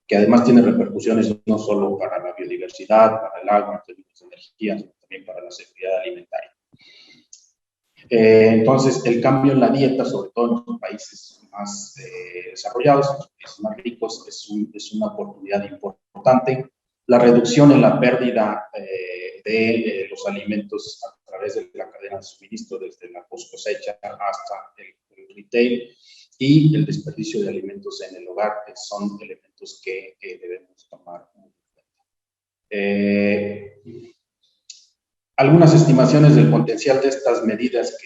que además tiene repercusiones no solo para la biodiversidad, para el agua, en términos de energía, sino también para la seguridad alimentaria. Entonces, el cambio en la dieta, sobre todo en los países más desarrollados, en los países más ricos, es una oportunidad importante. La reducción en la pérdida de los alimentos a través de la cadena de suministro, desde la post cosecha hasta el retail, y el desperdicio de alimentos en el hogar, son elementos que debemos tomar en cuenta. Algunas estimaciones del potencial de estas medidas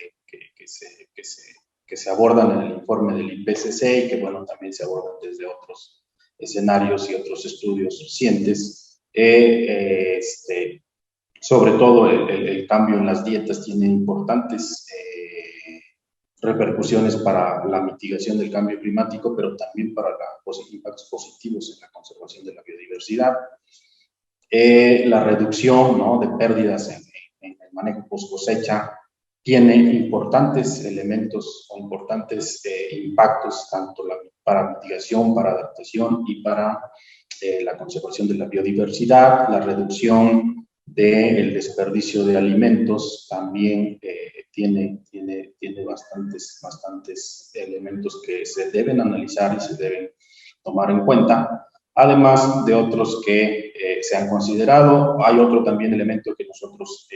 que se abordan en el informe del IPCC y que, bueno, también se abordan desde otros escenarios y otros estudios recientes. Sobre todo el cambio en las dietas tiene importantes repercusiones para la mitigación del cambio climático, pero también para los impactos positivos en la conservación de la biodiversidad. La reducción, ¿no?, de pérdidas en el manejo post cosecha tiene importantes elementos o importantes impactos, tanto para mitigación, para adaptación y para la conservación de la biodiversidad. La reducción del desperdicio de alimentos también tiene bastantes elementos que se deben analizar y se deben tomar en cuenta, además de otros que se han considerado. Hay otro también elemento que nosotros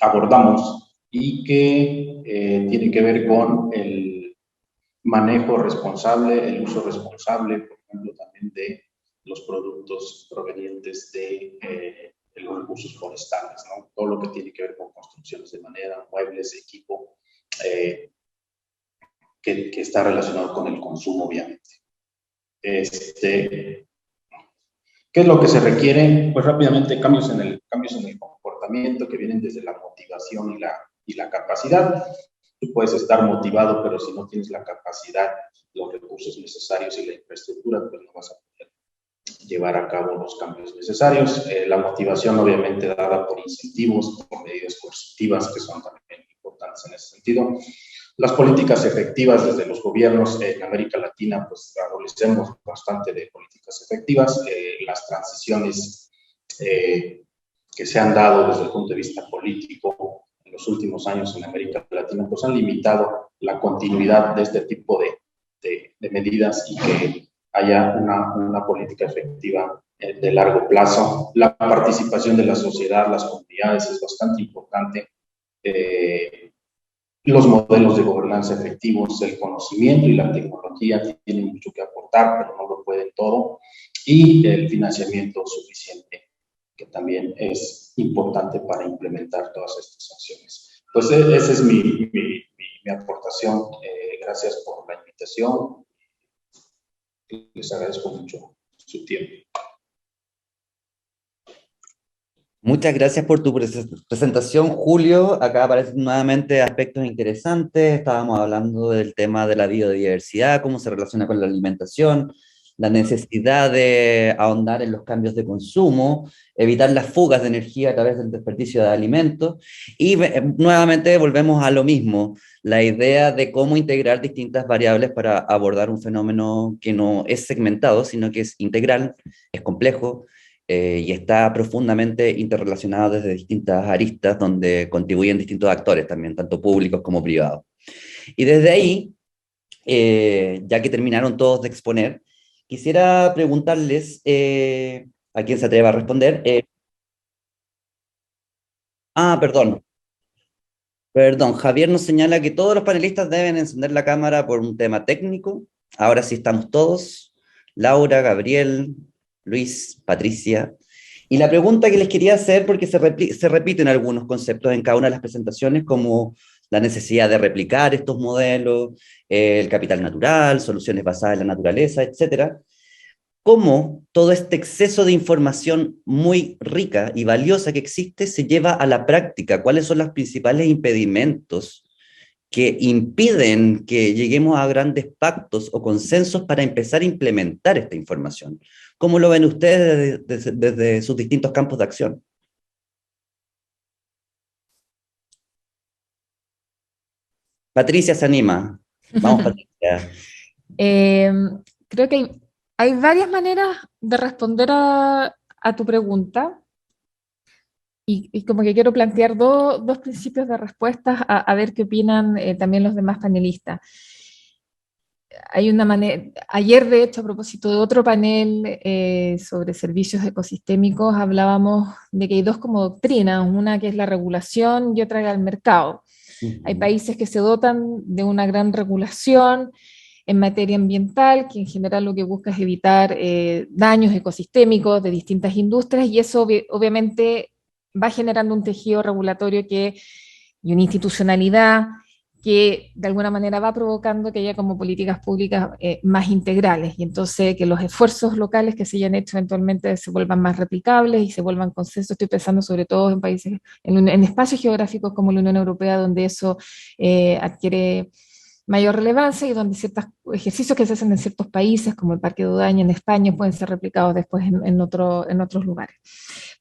abordamos y que tiene que ver con el manejo responsable, el uso responsable, por ejemplo, también de los productos provenientes de los recursos forestales, ¿no? Todo lo que tiene que ver con construcciones de madera, muebles, equipo, que está relacionado con el consumo, obviamente. ¿Qué es lo que se requiere? Pues rápidamente cambios en el comportamiento que vienen desde la motivación y la capacidad. Tú puedes estar motivado, pero si no tienes la capacidad, los recursos necesarios y la infraestructura, pues no vas a poder llevar a cabo los cambios necesarios. La motivación, obviamente, dada por incentivos, por medidas coercitivas, que son también importantes en ese sentido. Las políticas efectivas desde los gobiernos en América Latina, pues adolecemos bastante de políticas efectivas. Las transiciones que se han dado desde el punto de vista político en los últimos años en América Latina, pues han limitado la continuidad de este tipo de medidas y que haya una política efectiva de largo plazo. La participación de la sociedad, las comunidades es bastante importante. Los modelos de gobernanza efectivos, el conocimiento y la tecnología tienen mucho que aportar, pero no lo pueden todo. Y el financiamiento suficiente, que también es importante para implementar todas estas acciones. Pues esa es mi aportación. Gracias por la invitación. Les agradezco mucho su tiempo. Muchas gracias por tu presentación, Julio. Acá aparecen nuevamente aspectos interesantes. Estábamos hablando del tema de la biodiversidad, cómo se relaciona con la alimentación, la necesidad de ahondar en los cambios de consumo, evitar las fugas de energía a través del desperdicio de alimentos. Y nuevamente volvemos a lo mismo, la idea de cómo integrar distintas variables para abordar un fenómeno que no es segmentado, sino que es integral, es complejo, y está profundamente interrelacionado desde distintas aristas donde contribuyen distintos actores también, tanto públicos como privados. Y desde ahí, ya que terminaron todos de exponer, quisiera preguntarles a quién se atreva a responder. Perdón, Javier nos señala que todos los panelistas deben encender la cámara por un tema técnico. Ahora sí estamos todos. Laura, Gabriel, Luis, Patricia. Y la pregunta que les quería hacer, porque se repiten algunos conceptos en cada una de las presentaciones, como la necesidad de replicar estos modelos, el capital natural, soluciones basadas en la naturaleza, etcétera. Cómo todo este exceso de información muy rica y valiosa que existe se lleva a la práctica, cuáles son los principales impedimentos que impiden que lleguemos a grandes pactos o consensos para empezar a implementar esta información. ¿Cómo lo ven ustedes desde sus distintos campos de acción? Patricia se anima. Vamos, Patricia. Creo que hay varias maneras de responder a tu pregunta. Y como que quiero plantear dos principios de respuestas a ver qué opinan también los demás panelistas. Hay una manera, ayer de hecho a propósito de otro panel sobre servicios ecosistémicos hablábamos de que hay dos como doctrinas, una que es la regulación y otra el mercado. Hay países que se dotan de una gran regulación en materia ambiental, que en general lo que busca es evitar daños ecosistémicos de distintas industrias, y eso obviamente va generando un tejido regulatorio y una institucionalidad que de alguna manera va provocando que haya como políticas públicas más integrales, y entonces que los esfuerzos locales que se hayan hecho eventualmente se vuelvan más replicables y se vuelvan consensos. Estoy pensando sobre todo en países, en espacios geográficos como la Unión Europea, donde eso adquiere mayor relevancia y donde ciertos ejercicios que se hacen en ciertos países, como el Parque de Odaña en España, pueden ser replicados después en otros lugares.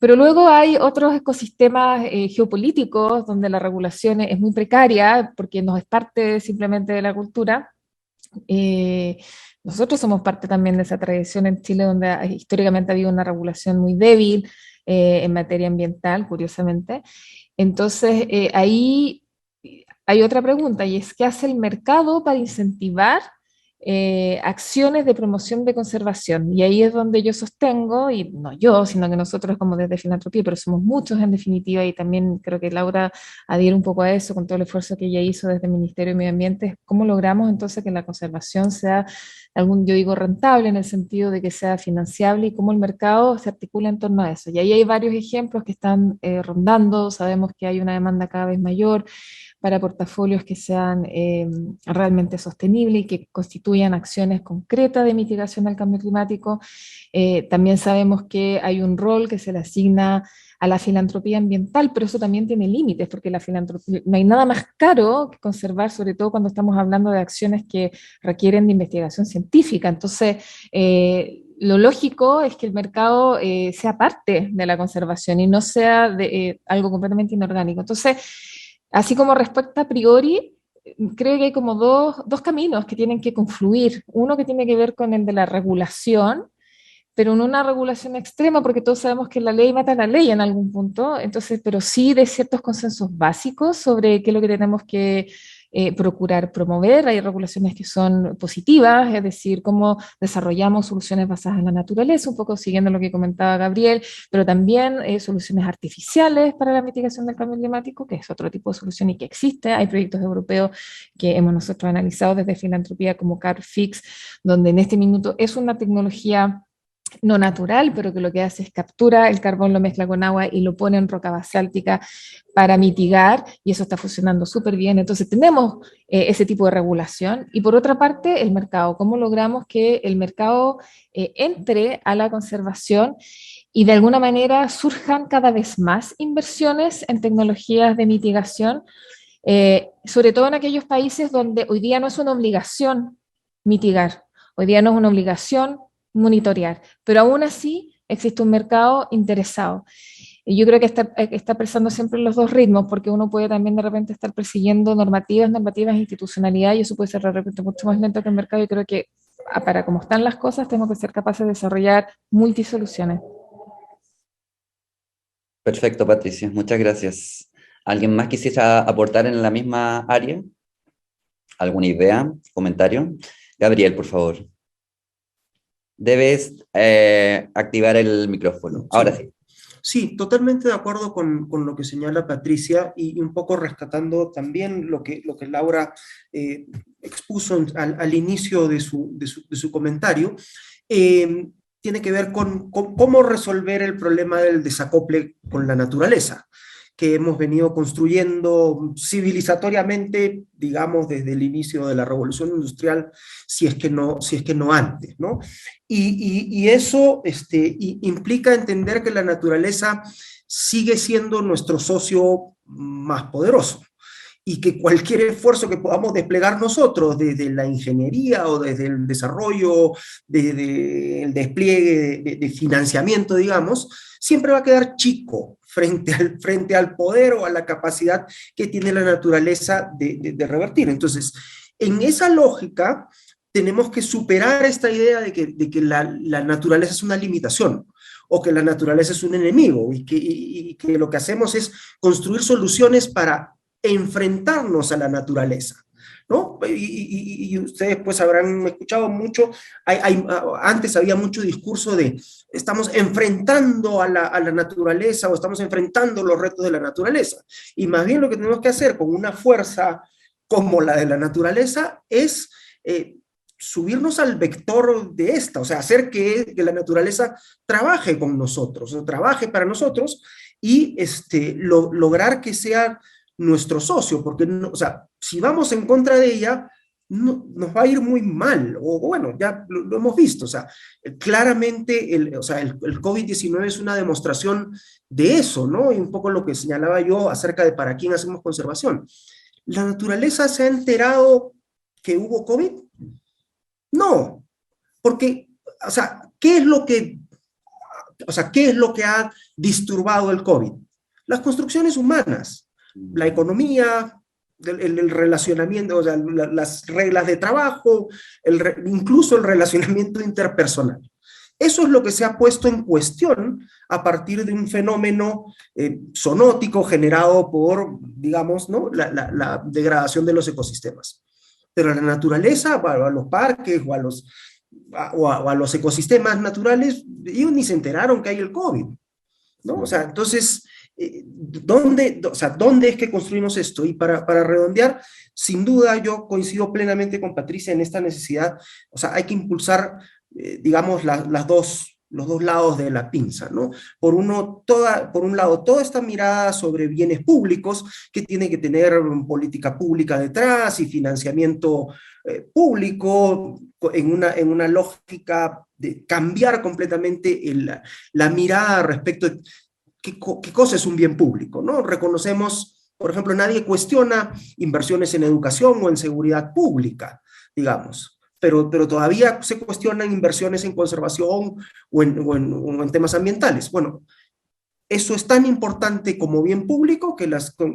Pero luego hay otros ecosistemas geopolíticos donde la regulación es muy precaria porque no es parte simplemente de la cultura. Nosotros somos parte también de esa tradición en Chile, donde históricamente ha habido una regulación muy débil en materia ambiental, curiosamente. Entonces, ahí hay otra pregunta, y es: ¿qué hace el mercado para incentivar acciones de promoción de conservación? Y ahí es donde yo sostengo, y no yo, sino que nosotros como desde Filantropía, pero somos muchos en definitiva, y también creo que Laura adhiere un poco a eso con todo el esfuerzo que ella hizo desde el Ministerio de Medio Ambiente. ¿Cómo logramos entonces que la conservación sea, yo digo, rentable en el sentido de que sea financiable, y cómo el mercado se articula en torno a eso? Y ahí hay varios ejemplos que están rondando. Sabemos que hay una demanda cada vez mayor para portafolios que sean realmente sostenibles y que constituyan acciones concretas de mitigación al cambio climático. También sabemos que hay un rol que se le asigna a la filantropía ambiental, pero eso también tiene límites, porque la filantropía, no hay nada más caro que conservar, sobre todo cuando estamos hablando de acciones que requieren de investigación científica. Entonces, lo lógico es que el mercado sea parte de la conservación y no sea algo completamente inorgánico. Entonces, así como respuesta a priori, creo que hay como dos caminos que tienen que confluir. Uno que tiene que ver con el de la regulación, pero no una regulación extrema, porque todos sabemos que la ley mata a la ley en algún punto, entonces, pero sí de ciertos consensos básicos sobre qué es lo que tenemos que procurar promover. Hay regulaciones que son positivas, es decir, cómo desarrollamos soluciones basadas en la naturaleza, un poco siguiendo lo que comentaba Gabriel, pero también soluciones artificiales para la mitigación del cambio climático, que es otro tipo de solución y que existe. Hay proyectos europeos que hemos nosotros analizado desde Filantropía como CarbFix, donde en este minuto es una tecnología no natural, pero que lo que hace es captura el carbón, lo mezcla con agua y lo pone en roca basáltica para mitigar, y eso está funcionando súper bien. Entonces tenemos ese tipo de regulación. Y por otra parte, el mercado. ¿Cómo logramos que el mercado entre a la conservación y de alguna manera surjan cada vez más inversiones en tecnologías de mitigación, sobre todo en aquellos países donde hoy día no es una obligación mitigar, hoy día no es una obligación monitorear, pero aún así existe un mercado interesado. Y yo creo que está pensando siempre en los dos ritmos, porque uno puede también de repente estar persiguiendo normativas, institucionalidad, y eso puede ser de repente mucho más lento que el mercado. Yo creo que para cómo están las cosas, tenemos que ser capaces de desarrollar multisoluciones. Perfecto, Patricia, muchas gracias. ¿Alguien más quisiera aportar en la misma área? ¿Alguna idea? ¿Comentario? Gabriel, por favor. Debes activar el micrófono. Ahora sí. Sí, totalmente de acuerdo con lo que señala Patricia, y un poco rescatando también lo que Laura expuso al inicio de su comentario. Tiene que ver con cómo resolver el problema del desacople con la naturaleza, que hemos venido construyendo civilizatoriamente, digamos, desde el inicio de la Revolución Industrial, si es que no antes, ¿no? Y eso implica entender que la naturaleza sigue siendo nuestro socio más poderoso, y que cualquier esfuerzo que podamos desplegar nosotros, desde la ingeniería o desde el desarrollo, desde el despliegue de financiamiento, digamos, siempre va a quedar chico frente al poder o a la capacidad que tiene la naturaleza de revertir. Entonces, en esa lógica, tenemos que superar esta idea de que la naturaleza es una limitación, o que la naturaleza es un enemigo, y que lo que hacemos es construir soluciones para enfrentarnos a la naturaleza, ¿no? Y ustedes pues habrán escuchado mucho, antes había mucho discurso de estamos enfrentando a la naturaleza, o estamos enfrentando los retos de la naturaleza, y más bien lo que tenemos que hacer con una fuerza como la de la naturaleza es subirnos al vector de esta, o sea, hacer que la naturaleza trabaje con nosotros, o trabaje para nosotros, y lograr que sea nuestro socio, porque o sea, si vamos en contra de ella, nos va a ir muy mal, o bueno, ya lo hemos visto, o sea, claramente el COVID-19 es una demostración de eso, ¿no? Y un poco lo que señalaba yo acerca de para quién hacemos conservación. ¿La naturaleza se ha enterado que hubo COVID? No, porque, o sea, ¿qué es lo que ha disturbado el COVID? Las construcciones humanas, la economía, el relacionamiento, o sea, las reglas de trabajo, incluso el relacionamiento interpersonal. Eso es lo que se ha puesto en cuestión a partir de un fenómeno zoonótico generado por, digamos, ¿no?, la degradación de los ecosistemas. Pero a la naturaleza, a los parques, o a los ecosistemas naturales, ellos ni se enteraron que hay el COVID, ¿no? O sea, entonces, ¿dónde es que construimos esto? Y para redondear, sin duda yo coincido plenamente con Patricia en esta necesidad. O sea, hay que impulsar, digamos, los dos lados de la pinza, ¿no? Por un lado, toda esta mirada sobre bienes públicos, que tiene que tener política pública detrás y financiamiento público, en una lógica de cambiar completamente la mirada respecto de qué cosa es un bien público, ¿no? Reconocemos, por ejemplo, nadie cuestiona inversiones en educación o en seguridad pública, digamos, pero todavía se cuestionan inversiones en conservación o en temas ambientales. Bueno, eso es tan importante como bien público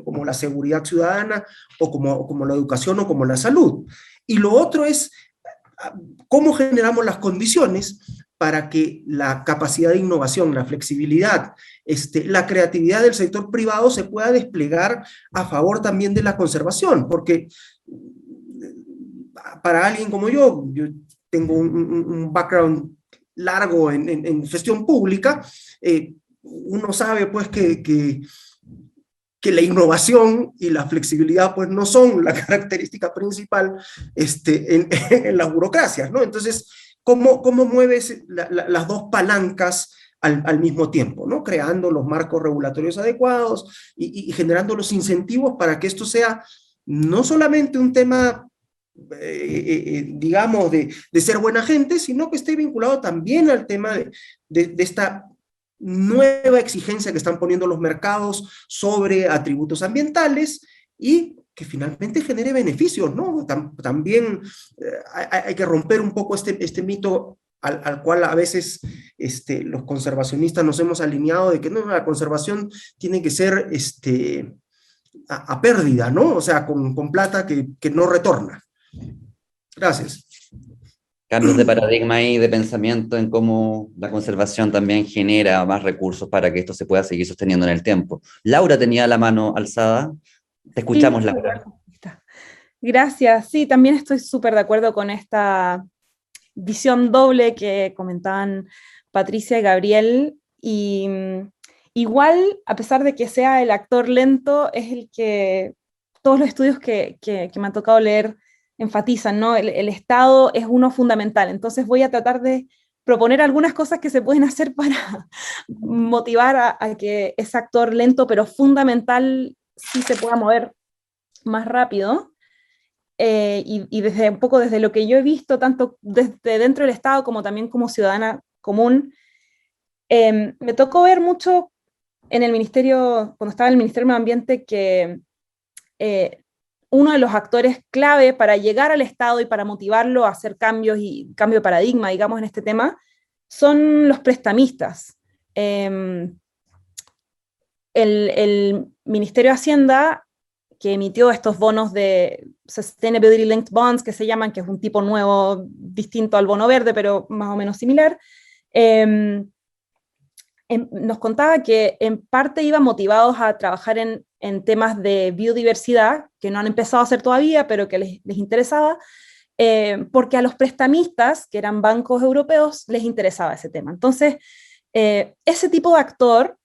como la seguridad ciudadana o como la educación o como la salud. Y lo otro es cómo generamos las condiciones para que la capacidad de innovación, la flexibilidad, la creatividad del sector privado se pueda desplegar a favor también de la conservación, porque para alguien como yo tengo un background largo en gestión pública, uno sabe pues que la innovación y la flexibilidad pues no son la característica principal en las burocracias, ¿no? Entonces, ¿cómo mueves las dos palancas al mismo tiempo, ¿no? Creando los marcos regulatorios adecuados y generando los incentivos para que esto sea no solamente un tema digamos, de ser buena gente, sino que esté vinculado también al tema de esta nueva exigencia que están poniendo los mercados sobre atributos ambientales y que finalmente genere beneficios, ¿no? También hay que romper un poco este mito al cual a veces los conservacionistas nos hemos alineado de que no, la conservación tiene que ser a pérdida, ¿no? O sea, con plata que no retorna. Gracias. Cambios de paradigma y de pensamiento en cómo la conservación también genera más recursos para que esto se pueda seguir sosteniendo en el tiempo. Laura tenía la mano alzada. Te escuchamos, Sí, Laura. gracias. Sí, también estoy súper de acuerdo con esta visión doble que comentaban Patricia y Gabriel. Y igual, a pesar de que sea el actor lento, es el que todos los estudios que me ha tocado leer enfatizan, ¿no? El Estado es uno fundamental. Entonces voy a tratar de proponer algunas cosas que se pueden hacer para motivar a que ese actor lento pero fundamental sí se pueda mover más rápido. Y desde un poco desde lo que yo he visto, tanto desde dentro del Estado como también como ciudadana común, me tocó ver mucho en el ministerio, cuando estaba en el Ministerio de Medio Ambiente, que uno de los actores clave para llegar al Estado y para motivarlo a hacer cambios y cambio de paradigma, digamos, en este tema, son los prestamistas. El Ministerio de Hacienda, que emitió estos bonos de Sustainability Linked Bonds, que se llaman, que es un tipo nuevo, distinto al bono verde, pero más o menos similar, nos contaba que en parte iban motivados a trabajar en temas de biodiversidad, que no han empezado a hacer todavía, pero que les interesaba, porque a los prestamistas, que eran bancos europeos, les interesaba ese tema. Entonces, ese tipo de actor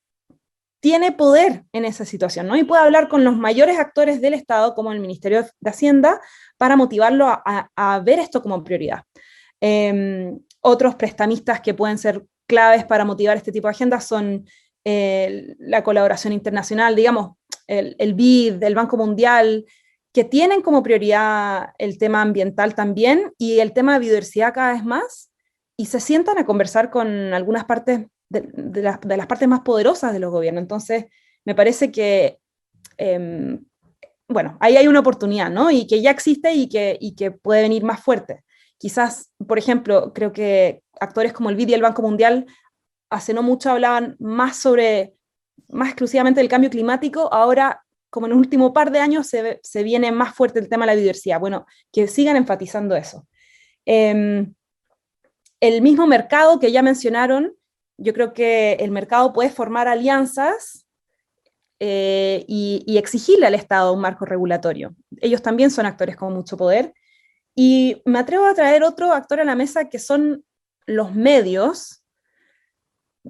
tiene poder en esa situación, ¿no? Y puede hablar con los mayores actores del Estado, como el Ministerio de Hacienda, para motivarlo a ver esto como prioridad. Otros prestamistas que pueden ser claves para motivar este tipo de agendas son la colaboración internacional, digamos, el BID, el Banco Mundial, que tienen como prioridad el tema ambiental también y el tema de biodiversidad cada vez más, y se sientan a conversar con algunas partes de las partes más poderosas de los gobiernos. Entonces, me parece que, bueno, ahí hay una oportunidad, ¿no? Y que ya existe y que puede venir más fuerte. Quizás, por ejemplo, creo que actores como el BID y el Banco Mundial hace no mucho hablaban más exclusivamente del cambio climático, ahora, como en el último par de años, se viene más fuerte el tema de la biodiversidad. Bueno, que sigan enfatizando eso. El mismo mercado que ya mencionaron, yo creo que el mercado puede formar alianzas y exigirle al Estado un marco regulatorio. Ellos también son actores con mucho poder. Y me atrevo a traer otro actor a la mesa que son los medios.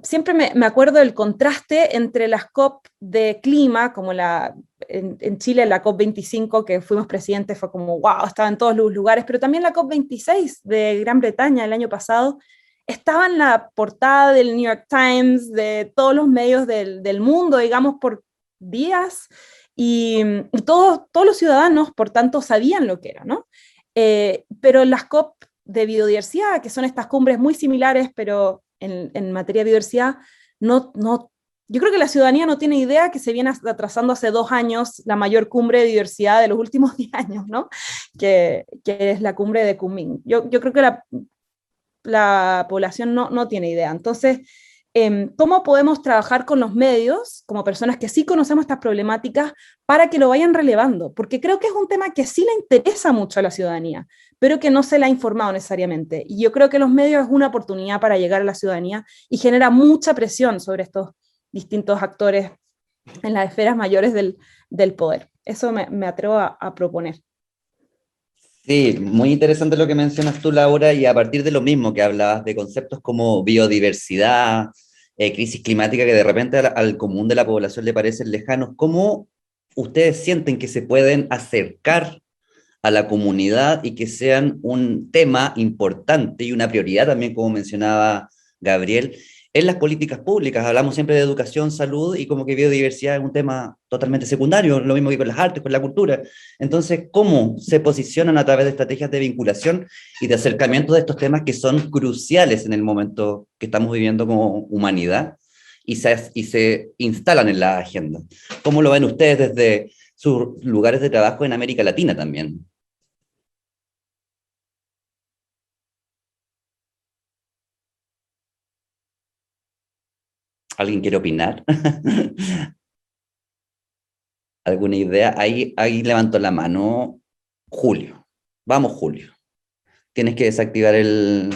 Siempre me acuerdo del contraste entre las COP de clima, como en Chile la COP25, que fuimos presidentes, fue como, wow, estaba en todos los lugares, pero también la COP26 de Gran Bretaña el año pasado, estaba en la portada del New York Times, de todos los medios del mundo, digamos, por días, y todos los ciudadanos, por tanto, sabían lo que era, ¿no? Pero las COP de biodiversidad, que son estas cumbres muy similares, pero en materia de biodiversidad, yo creo que la ciudadanía no tiene idea que se viene atrasando hace 2 años la mayor cumbre de biodiversidad de los últimos 10 años, ¿no? Que es la cumbre de Kunming. Yo creo que la población no tiene idea. Entonces, cómo podemos trabajar con los medios, como personas que sí conocemos estas problemáticas, para que lo vayan relevando, porque creo que es un tema que sí le interesa mucho a la ciudadanía, pero que no se le ha informado necesariamente. Y yo creo que los medios es una oportunidad para llegar a la ciudadanía y genera mucha presión sobre estos distintos actores en las esferas mayores del poder. Eso me atrevo a proponer. Sí, muy interesante lo que mencionas tú, Laura, y a partir de lo mismo que hablabas de conceptos como biodiversidad, crisis climática, que de repente al común de la población le parecen lejanos, ¿cómo ustedes sienten que se pueden acercar a la comunidad y que sean un tema importante y una prioridad también, como mencionaba Gabriel, en las políticas públicas? Hablamos siempre de educación, salud, y como que biodiversidad es un tema totalmente secundario, lo mismo que con las artes, con la cultura. Entonces, ¿cómo se posicionan a través de estrategias de vinculación y de acercamiento de estos temas que son cruciales en el momento que estamos viviendo como humanidad y se instalan en la agenda? ¿Cómo lo ven ustedes desde sus lugares de trabajo en América Latina también? ¿Alguien quiere opinar? ¿Alguna idea? Ahí levantó la mano Julio. Vamos, Julio. Tienes que desactivar el...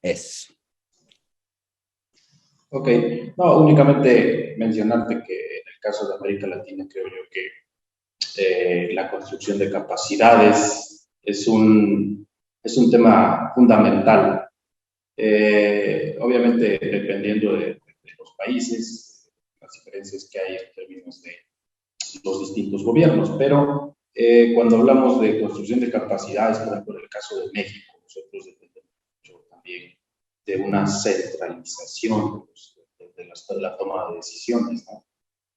Eso. Ok, no, únicamente mencionarte que en el caso de América Latina creo yo que la construcción de capacidades es un tema fundamental. Obviamente, dependiendo de los países, las diferencias que hay en términos de los distintos gobiernos, pero cuando hablamos de construcción de capacidades, por ejemplo, en el caso de México, nosotros dependemos mucho también de una centralización de la toma de decisiones, ¿no?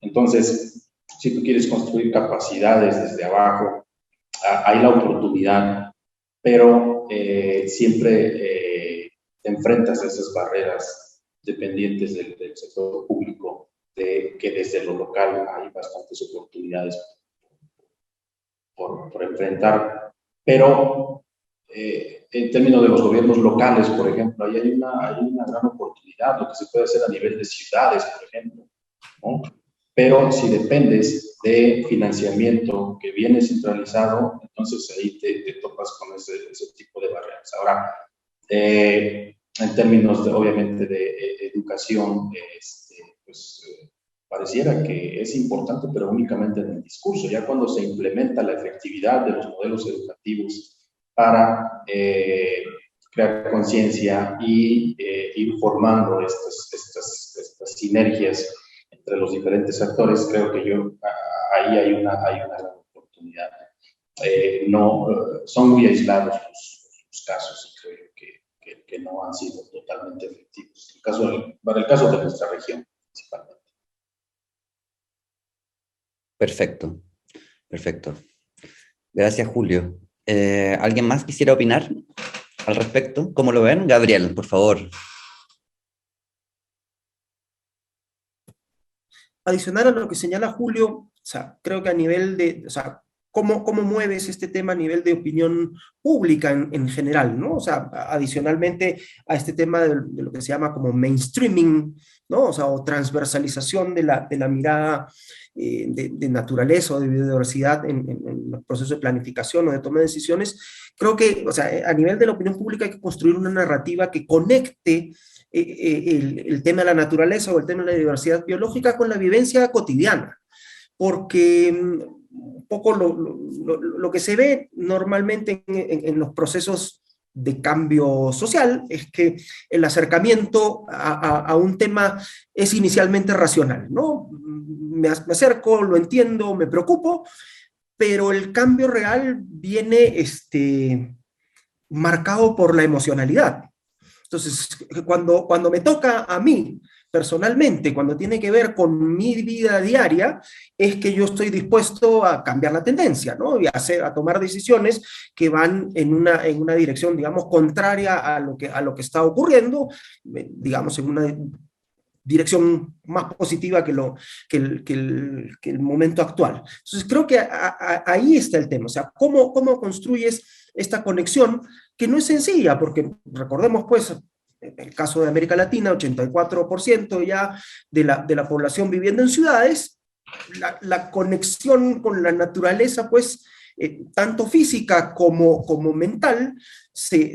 Entonces, si tú quieres construir capacidades desde abajo, hay la oportunidad, pero siempre te enfrentas a esas barreras dependientes del sector público, de que desde lo local hay bastantes oportunidades por enfrentar, pero en términos de los gobiernos locales, por ejemplo, ahí hay una gran oportunidad, lo que se puede hacer a nivel de ciudades, por ejemplo, ¿no? Pero si dependes de financiamiento que viene centralizado, entonces ahí te topas con ese tipo de barreras. Ahora, en términos, obviamente, de educación, pareciera que es importante, pero únicamente en el discurso. Ya cuando se implementa la efectividad de los modelos educativos para crear conciencia y ir formando estas sinergias entre los diferentes actores, creo que ahí hay una gran oportunidad. Son muy aislados los casos y creo que no han sido totalmente efectivos. Para el caso de nuestra región, principalmente. Perfecto, perfecto. Gracias, Julio. ¿Alguien más quisiera opinar al respecto? ¿Cómo lo ven? Gabriel, por favor. Adicional a lo que señala Julio, o sea, creo que a nivel de, o sea, ¿cómo mueves este tema a nivel de opinión pública en general, ¿no? O sea, adicionalmente a este tema de lo que se llama como mainstreaming, ¿no? O sea, o transversalización de la mirada de naturaleza o de biodiversidad en los procesos de planificación o de toma de decisiones, creo que, o sea, a nivel de la opinión pública hay que construir una narrativa que conecte el tema de la naturaleza o el tema de la diversidad biológica con la vivencia cotidiana, porque un poco lo que se ve normalmente en los procesos de cambio social es que el acercamiento a un tema es inicialmente racional, ¿no? Me acerco, lo entiendo, me preocupo, pero el cambio real viene marcado por la emocionalidad. Entonces, cuando me toca a mí, personalmente, cuando tiene que ver con mi vida diaria, es que yo estoy dispuesto a cambiar la tendencia, ¿no? Y a tomar decisiones que van en una dirección, digamos, contraria a lo que está ocurriendo, digamos, en una dirección más positiva que el momento actual. Entonces, creo que ahí está el tema, o sea, ¿cómo construyes esta conexión que no es sencilla? Porque recordemos, pues, en el caso de América Latina, 84% ya de la población viviendo en ciudades, la conexión con la naturaleza, pues, tanto física como mental, se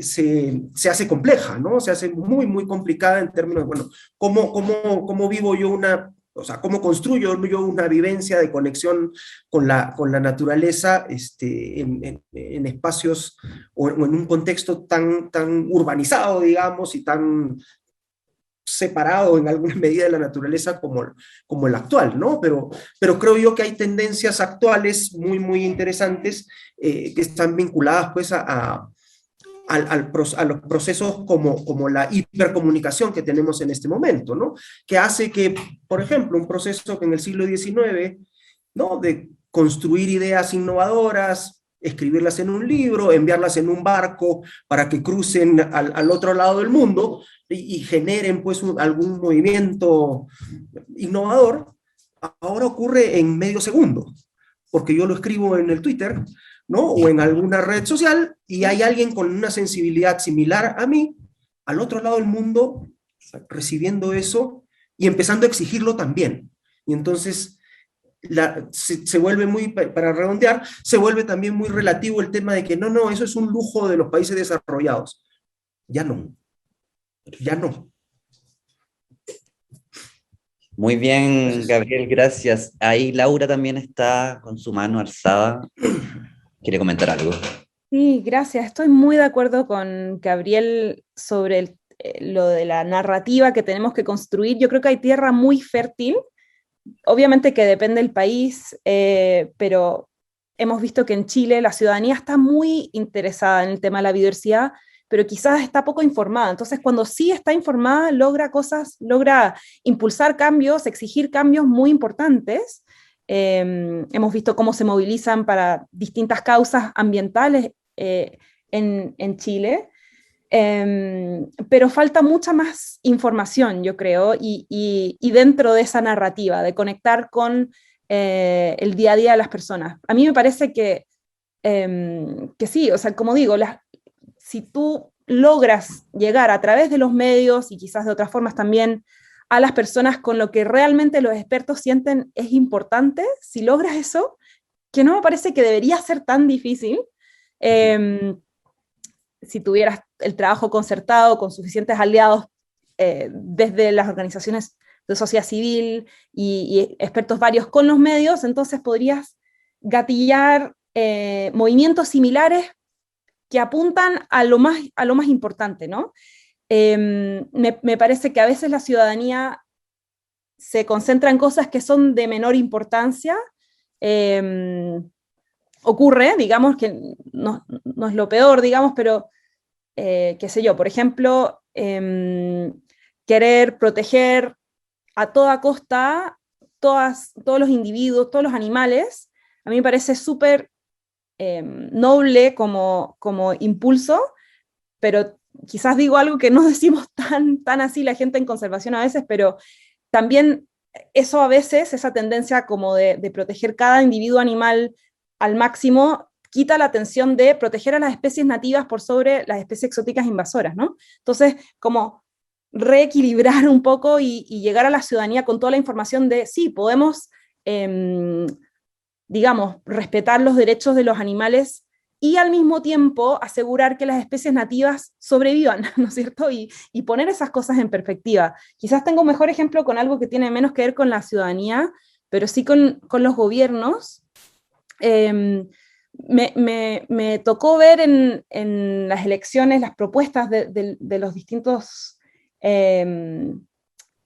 hace compleja, ¿no? Se hace muy, muy complicada en términos de, bueno, ¿cómo vivo yo o sea, cómo construyo yo una vivencia de conexión con la naturaleza en espacios o en un contexto tan urbanizado, digamos, y tan separado en alguna medida de la naturaleza como el actual, ¿no? Pero creo yo que hay tendencias actuales muy, muy interesantes que están vinculadas pues a los procesos como la hipercomunicación que tenemos en este momento, ¿no? Que hace que, por ejemplo, un proceso que en el siglo XIX, ¿no? De construir ideas innovadoras, escribirlas en un libro, enviarlas en un barco para que crucen al otro lado del mundo y generen pues algún movimiento innovador, ahora ocurre en medio segundo, porque yo lo escribo en el Twitter, ¿no? O en alguna red social, y hay alguien con una sensibilidad similar a mí, al otro lado del mundo, recibiendo eso y empezando a exigirlo también. Y entonces se vuelve muy, para redondear, se vuelve también muy relativo el tema de que no, eso es un lujo de los países desarrollados. Ya no. Muy bien, Gabriel, gracias. Ahí Laura también está con su mano alzada. ¿Quiere comentar algo? Sí, gracias. Estoy muy de acuerdo con Gabriel sobre lo de la narrativa que tenemos que construir. Yo creo que hay tierra muy fértil, obviamente que depende del país, pero hemos visto que en Chile la ciudadanía está muy interesada en el tema de la biodiversidad, pero quizás está poco informada. Entonces, cuando sí está informada, logra impulsar cambios, exigir cambios muy importantes. Hemos visto cómo se movilizan para distintas causas ambientales en Chile. Pero falta mucha más información, yo creo, y dentro de esa narrativa, de conectar con el día a día de las personas. A mí me parece que sí, o sea, como digo, si tú logras llegar a través de los medios y quizás de otras formas también a las personas con lo que realmente los expertos sienten es importante, si logras eso, que no me parece que debería ser tan difícil, si tuvieras el trabajo concertado con suficientes aliados desde las organizaciones de sociedad civil y expertos varios con los medios, entonces podrías gatillar movimientos similares que apuntan a lo más importante, ¿no? Me parece que a veces la ciudadanía se concentra en cosas que son de menor importancia. Ocurre, digamos, que no es lo peor, digamos, pero qué sé yo, por ejemplo, querer proteger a toda costa todos los individuos, todos los animales, a mí me parece súper noble como impulso, pero quizás digo algo que no decimos tan así la gente en conservación a veces, pero también eso a veces, esa tendencia como de proteger cada individuo animal al máximo, quita la atención de proteger a las especies nativas por sobre las especies exóticas invasoras, ¿no? Entonces, como reequilibrar un poco y llegar a la ciudadanía con toda la información de, sí, podemos, digamos, respetar los derechos de los animales y al mismo tiempo asegurar que las especies nativas sobrevivan, ¿no es cierto? Y poner esas cosas en perspectiva. Quizás tengo un mejor ejemplo con algo que tiene menos que ver con la ciudadanía, pero sí con los gobiernos. Me tocó ver en las elecciones las propuestas de los distintos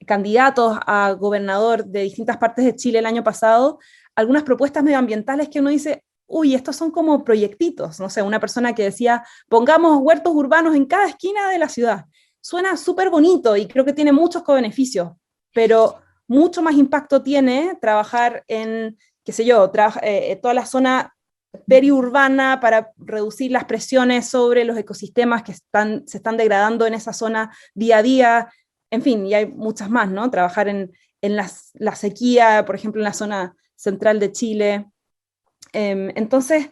candidatos a gobernador de distintas partes de Chile el año pasado, algunas propuestas medioambientales que uno dice, uy, estos son como proyectitos, no sé, una persona que decía, pongamos huertos urbanos en cada esquina de la ciudad. Suena súper bonito y creo que tiene muchos co-beneficios, pero mucho más impacto tiene trabajar en, qué sé yo, toda la zona periurbana para reducir las presiones sobre los ecosistemas que se están degradando en esa zona día a día, en fin, y hay muchas más, ¿no? Trabajar en la sequía, por ejemplo, en la zona central de Chile. Entonces,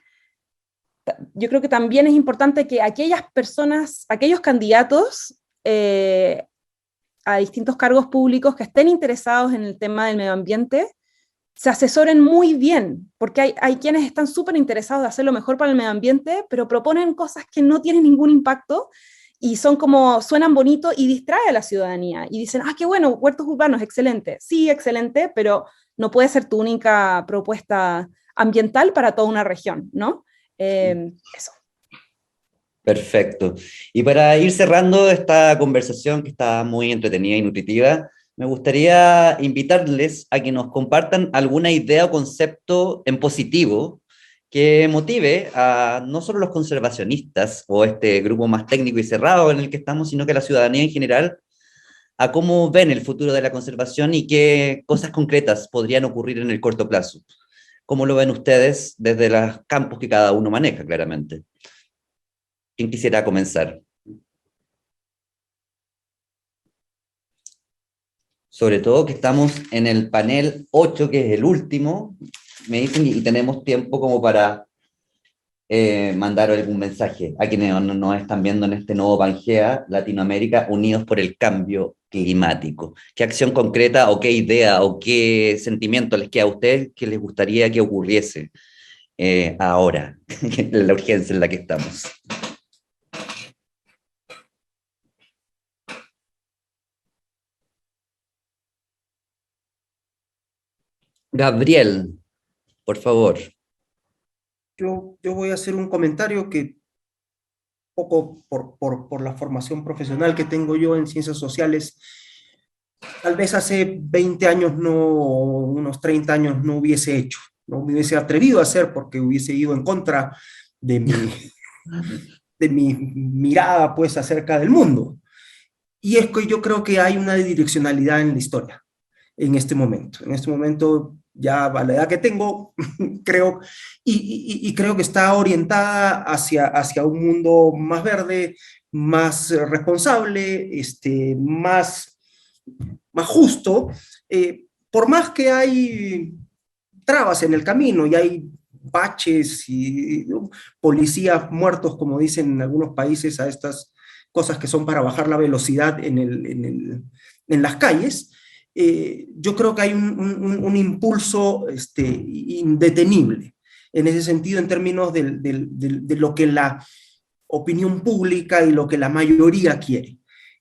yo creo que también es importante que aquellas personas, aquellos candidatos a distintos cargos públicos que estén interesados en el tema del medio ambiente, se asesoren muy bien, porque hay quienes están súper interesados de hacer lo mejor para el medio ambiente, pero proponen cosas que no tienen ningún impacto, y son como, suenan bonito y distrae a la ciudadanía, y dicen, qué bueno, huertos urbanos, excelente. Sí, excelente, pero no puede ser tu única propuesta ambiental para toda una región, ¿no? Eso. Perfecto. Y para ir cerrando esta conversación que está muy entretenida y nutritiva, me gustaría invitarles a que nos compartan alguna idea o concepto en positivo que motive a no solo los conservacionistas o este grupo más técnico y cerrado en el que estamos, sino que a la ciudadanía en general, a cómo ven el futuro de la conservación y qué cosas concretas podrían ocurrir en el corto plazo. ¿Cómo lo ven ustedes desde los campos que cada uno maneja, claramente? ¿Quién quisiera comenzar? Sobre todo que estamos en el panel 8, que es el último, me dicen, y tenemos tiempo como para mandar algún mensaje a quienes nos están viendo en este nuevo Pangea Latinoamérica Unidos por el Cambio Climático. ¿Qué acción concreta o qué idea o qué sentimiento les queda a ustedes que les gustaría que ocurriese ahora, en la urgencia en la que estamos? Gabriel, por favor. Yo voy a hacer un comentario que, poco por la formación profesional que tengo yo en ciencias sociales, tal vez hace 20 años, unos 30 años no hubiese hecho, no me hubiese atrevido a hacer porque hubiese ido en contra de mi mirada pues acerca del mundo. Y es que yo creo que hay una direccionalidad en la historia en este momento. En este momento, ya a la edad que tengo, creo, y creo que está orientada hacia un mundo más verde, más responsable, más justo, por más que hay trabas en el camino y hay baches y policías muertos, como dicen en algunos países, a estas cosas que son para bajar la velocidad en las calles. Yo creo que hay un impulso indetenible en ese sentido, en términos de lo que la opinión pública y lo que la mayoría quiere.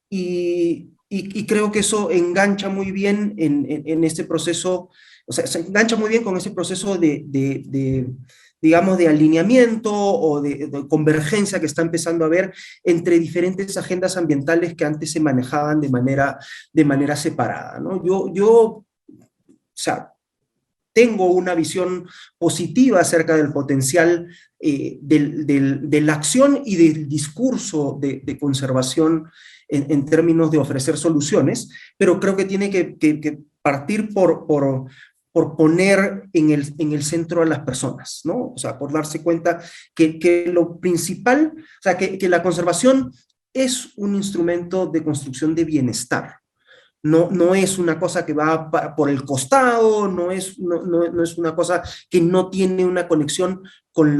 Y creo que eso engancha muy bien en este proceso, o sea, se engancha muy bien con ese proceso digamos, de alineamiento o de convergencia que está empezando a haber entre diferentes agendas ambientales que antes se manejaban de manera separada, ¿no? O sea, tengo una visión positiva acerca del potencial de la acción y del discurso de conservación en términos de ofrecer soluciones, pero creo que tiene que partir por poner en el centro a las personas, ¿no? O sea, por darse cuenta que lo principal, o sea, que la conservación es un instrumento de construcción de bienestar. No es una cosa que va por el costado, no es una cosa que no tiene una conexión con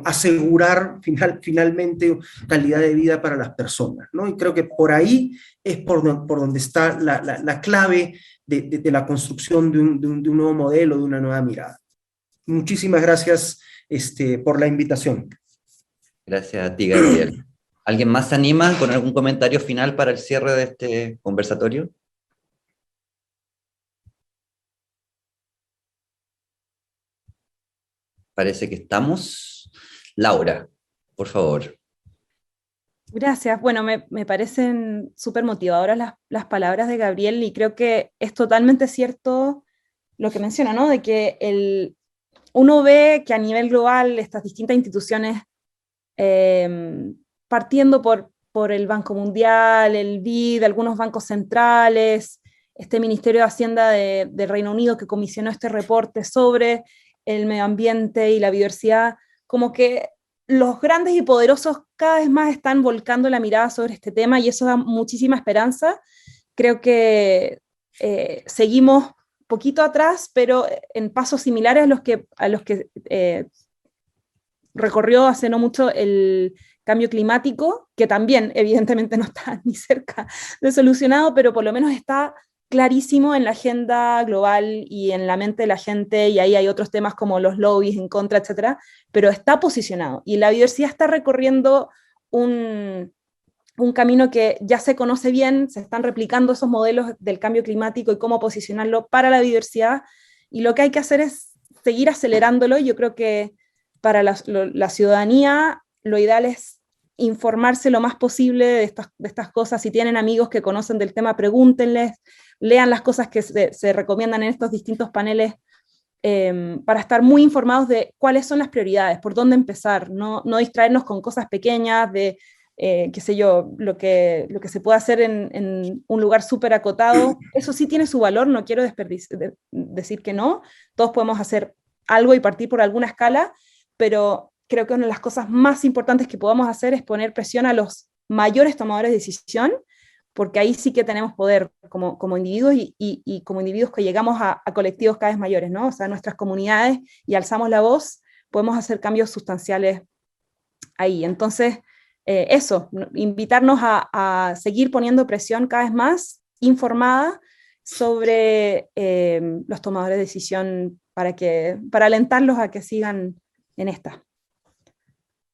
asegurar finalmente calidad de vida para las personas, ¿no? Y creo que por ahí es por donde está la clave de la construcción de un nuevo modelo, de una nueva mirada. Muchísimas gracias por la invitación. Gracias a ti, Gabriel. ¿Alguien más se anima con algún comentario final para el cierre de este conversatorio? Parece que estamos. Laura, por favor. Gracias. Bueno, me parecen súper motivadoras las palabras de Gabriel, y creo que es totalmente cierto lo que menciona, ¿no? De que uno ve que a nivel global estas distintas instituciones, partiendo por el Banco Mundial, el BID, algunos bancos centrales, este Ministerio de Hacienda del Reino Unido que comisionó este reporte sobre el medio ambiente y la biodiversidad, como que los grandes y poderosos cada vez más están volcando la mirada sobre este tema, y eso da muchísima esperanza. Creo que seguimos poquito atrás, pero en pasos similares a los que recorrió hace no mucho el cambio climático, que también evidentemente no está ni cerca de solucionado, pero por lo menos está clarísimo en la agenda global y en la mente de la gente, y ahí hay otros temas como los lobbies en contra, etcétera, pero está posicionado, y la biodiversidad está recorriendo un camino que ya se conoce bien, se están replicando esos modelos del cambio climático y cómo posicionarlo para la biodiversidad, y lo que hay que hacer es seguir acelerándolo. Yo creo que para la ciudadanía lo ideal es informarse lo más posible de estas cosas. Si tienen amigos que conocen del tema, pregúntenles, lean las cosas que se recomiendan en estos distintos paneles, para estar muy informados de cuáles son las prioridades, por dónde empezar, no distraernos con cosas pequeñas, de qué sé yo, lo que se puede hacer en un lugar súper acotado. Eso sí tiene su valor, no quiero decir que no, todos podemos hacer algo y partir por alguna escala, pero creo que una de las cosas más importantes que podamos hacer es poner presión a los mayores tomadores de decisión, porque ahí sí que tenemos poder como individuos, y como individuos que llegamos a colectivos cada vez mayores, ¿no? O sea, nuestras comunidades, y alzamos la voz, podemos hacer cambios sustanciales ahí. Entonces, eso, invitarnos a seguir poniendo presión cada vez más informada sobre los tomadores de decisión, para alentarlos a que sigan en esta.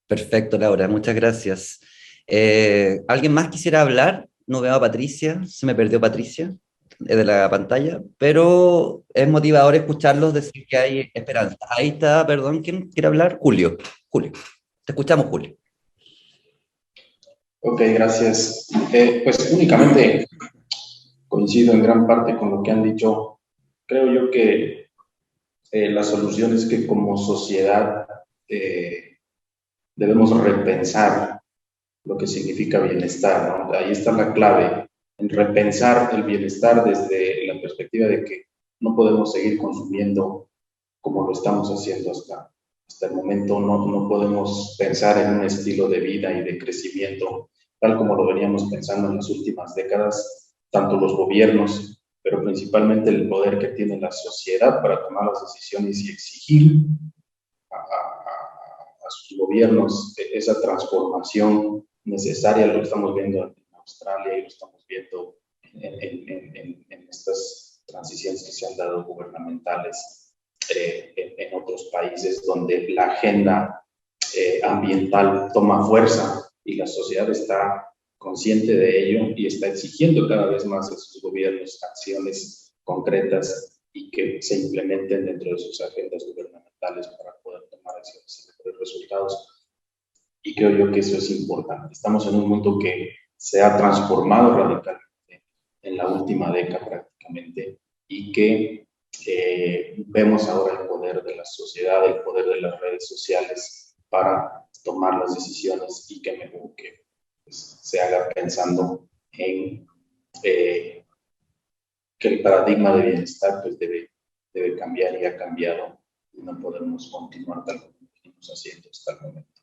Perfecto, Laura, muchas gracias. ¿Alguien más quisiera hablar? No veo a Patricia, se me perdió Patricia de la pantalla, pero es motivador escucharlos decir que hay esperanza. Ahí está, perdón, ¿quién quiere hablar? Julio, te escuchamos, Julio. Ok, gracias. Pues únicamente coincido en gran parte con lo que han dicho. Creo yo que la solución es que como sociedad debemos repensar lo que significa bienestar, ¿no? Ahí está la clave, en repensar el bienestar desde la perspectiva de que no podemos seguir consumiendo como lo estamos haciendo hasta el momento. No podemos pensar en un estilo de vida y de crecimiento tal como lo veníamos pensando en las últimas décadas, tanto los gobiernos, pero principalmente el poder que tiene la sociedad para tomar las decisiones y exigir a sus gobiernos esa transformación necesaria. Lo estamos viendo en Australia y lo estamos viendo en estas transiciones que se han dado gubernamentales en otros países, donde la agenda ambiental toma fuerza y la sociedad está consciente de ello y está exigiendo cada vez más a sus gobiernos acciones concretas y que se implementen dentro de sus agendas gubernamentales para poder tomar acciones y mejores resultados. Y creo yo que eso es importante. Estamos en un mundo que se ha transformado radicalmente en la última década prácticamente, y que vemos ahora el poder de la sociedad, el poder de las redes sociales para tomar las decisiones, y que mejor que pues, se haga pensando en que el paradigma de bienestar pues, debe cambiar, y ha cambiado, y no podemos continuar tal como lo venimos haciendo hasta el momento.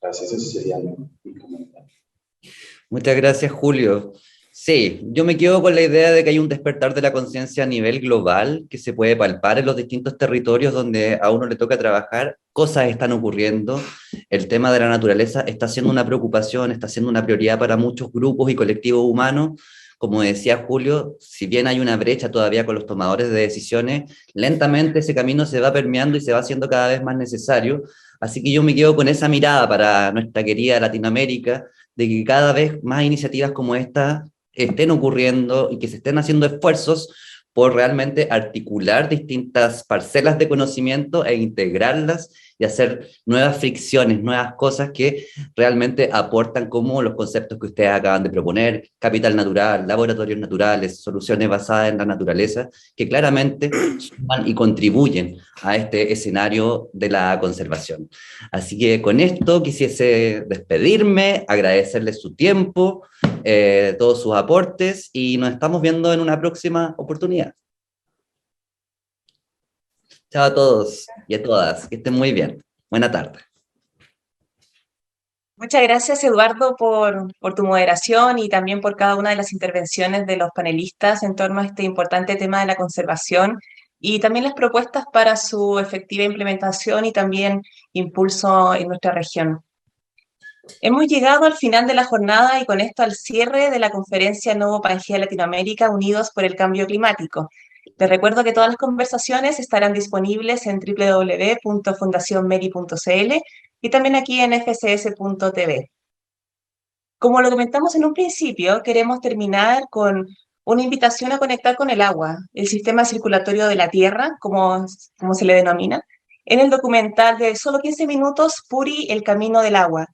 Gracias, ese sería mi comentario. Muchas gracias, Julio. Sí, yo me quedo con la idea de que hay un despertar de la conciencia a nivel global que se puede palpar en los distintos territorios donde a uno le toca trabajar. Cosas están ocurriendo, el tema de la naturaleza está siendo una preocupación, está siendo una prioridad para muchos grupos y colectivos humanos. Como decía Julio, si bien hay una brecha todavía con los tomadores de decisiones, lentamente ese camino se va permeando y se va haciendo cada vez más necesario. Así que yo me quedo con esa mirada para nuestra querida Latinoamérica, de que cada vez más iniciativas como esta estén ocurriendo y que se estén haciendo esfuerzos por realmente articular distintas parcelas de conocimiento e integrarlas y hacer nuevas fricciones, nuevas cosas que realmente aportan, como los conceptos que ustedes acaban de proponer: capital natural, laboratorios naturales, soluciones basadas en la naturaleza, que claramente suman y contribuyen a este escenario de la conservación. Así que con esto quisiese despedirme, agradecerles su tiempo, todos sus aportes, y nos estamos viendo en una próxima oportunidad. Chao a todos y a todas, que estén muy bien. Buena tarde. Muchas gracias, Eduardo, por tu moderación y también por cada una de las intervenciones de los panelistas en torno a este importante tema de la conservación, y también las propuestas para su efectiva implementación y también impulso en nuestra región. Hemos llegado al final de la jornada y con esto al cierre de la conferencia Novo Pangea Latinoamérica Unidos por el Cambio Climático. Les recuerdo que todas las conversaciones estarán disponibles en www.fundacionmeri.cl y también aquí en fcs.tv. Como lo comentamos en un principio, queremos terminar con una invitación a conectar con el agua, el sistema circulatorio de la Tierra, como se le denomina, en el documental de solo 15 minutos, Puri, el camino del agua,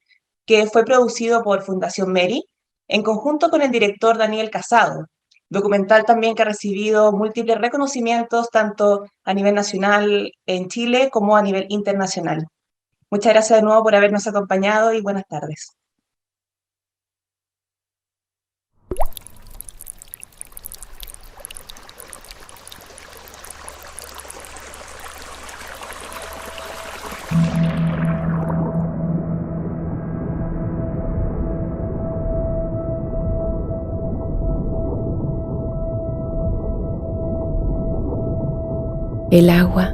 que fue producido por Fundación Meri, en conjunto con el director Daniel Casado. Documental también que ha recibido múltiples reconocimientos, tanto a nivel nacional en Chile como a nivel internacional. Muchas gracias de nuevo por habernos acompañado y buenas tardes. El agua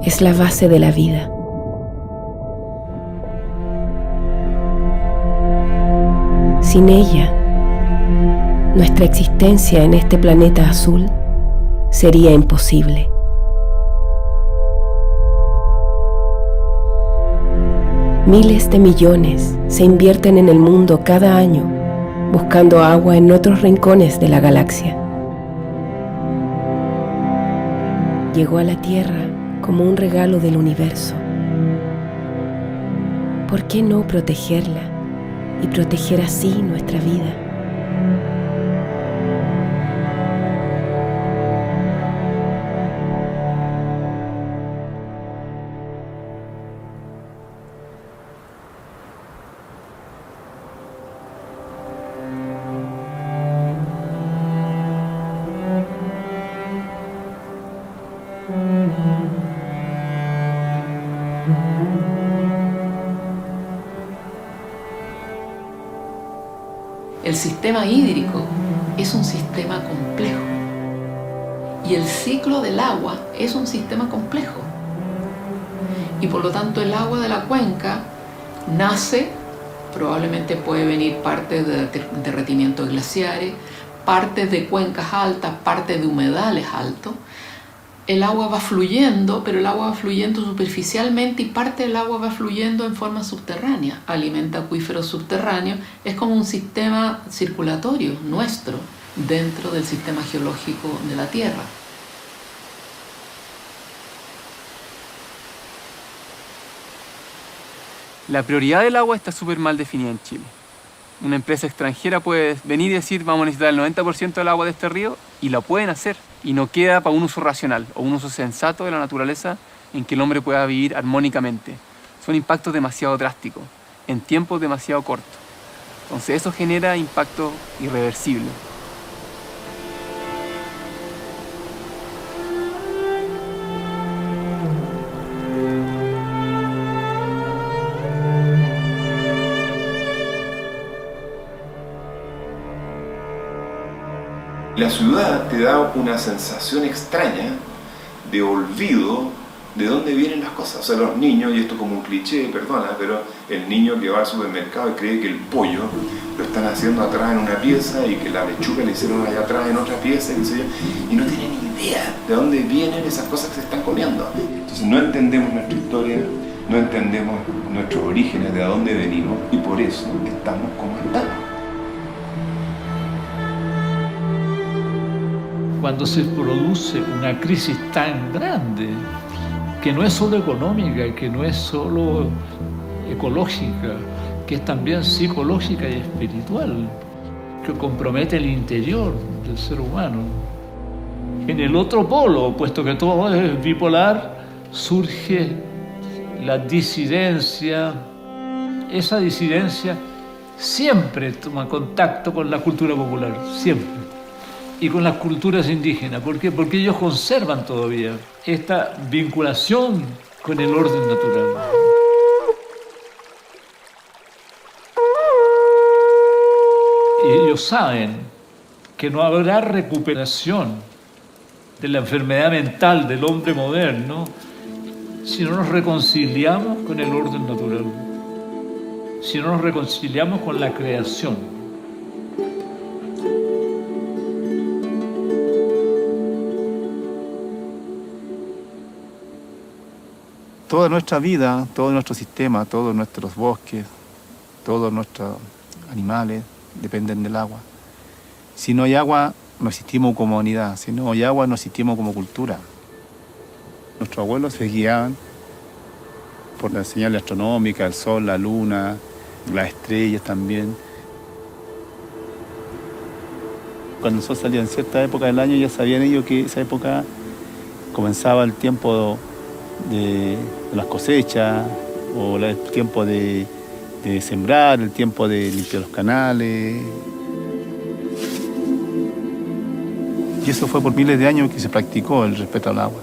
es la base de la vida. Sin ella, nuestra existencia en este planeta azul sería imposible. Miles de millones se invierten en el mundo cada año buscando agua en otros rincones de la galaxia. Llegó a la Tierra como un regalo del universo. ¿Por qué no protegerla y proteger así nuestra vida? El sistema hídrico es un sistema complejo y el ciclo del agua es un sistema complejo. Y por lo tanto el agua de la cuenca nace, probablemente puede venir parte de derretimientos glaciares, parte de cuencas altas, parte de humedales altos. El agua va fluyendo, pero el agua va fluyendo superficialmente y parte del agua va fluyendo en forma subterránea. Alimenta acuíferos subterráneos, es como un sistema circulatorio nuestro dentro del sistema geológico de la Tierra. La prioridad del agua está súper mal definida en Chile. Una empresa extranjera puede venir y decir vamos a necesitar el 90% del agua de este río y lo pueden hacer. Y no queda para un uso racional o un uso sensato de la naturaleza en que el hombre pueda vivir armónicamente. Son impactos demasiado drásticos, en tiempos demasiado cortos. Entonces eso genera impacto irreversible. La ciudad te da una sensación extraña de olvido de dónde vienen las cosas. O sea, los niños, y esto como un cliché, perdona, pero el niño que va al supermercado y cree que el pollo lo están haciendo atrás en una pieza y que la lechuga le hicieron allá atrás en otra pieza, y no tienen ni idea de dónde vienen esas cosas que se están comiendo. Entonces no entendemos nuestra historia, no entendemos nuestros orígenes, de dónde venimos, y por eso estamos como estamos. Cuando se produce una crisis tan grande, que no es solo económica, que no es solo ecológica, que es también psicológica y espiritual, que compromete el interior del ser humano. En el otro polo, puesto que todo es bipolar, surge la disidencia. Esa disidencia siempre toma contacto con la cultura popular, siempre. Y con las culturas indígenas. ¿Por qué? Porque ellos conservan todavía esta vinculación con el orden natural. Y ellos saben que no habrá recuperación de la enfermedad mental del hombre moderno si no nos reconciliamos con el orden natural. si no nos reconciliamos con la creación. Toda nuestra vida, todo nuestro sistema, todos nuestros bosques, todos nuestros animales dependen del agua. Si no hay agua, no existimos como humanidad. Si no hay agua, no existimos como cultura. Nuestros abuelos se guiaban por la señal astronómica, el sol, la luna, las estrellas también. Cuando el sol salía en cierta época del año, ya sabían ellos que esa época comenzaba el tiempo de las cosechas, o el tiempo de sembrar, el tiempo de limpiar los canales. Y eso fue por miles de años que se practicó el respeto al agua.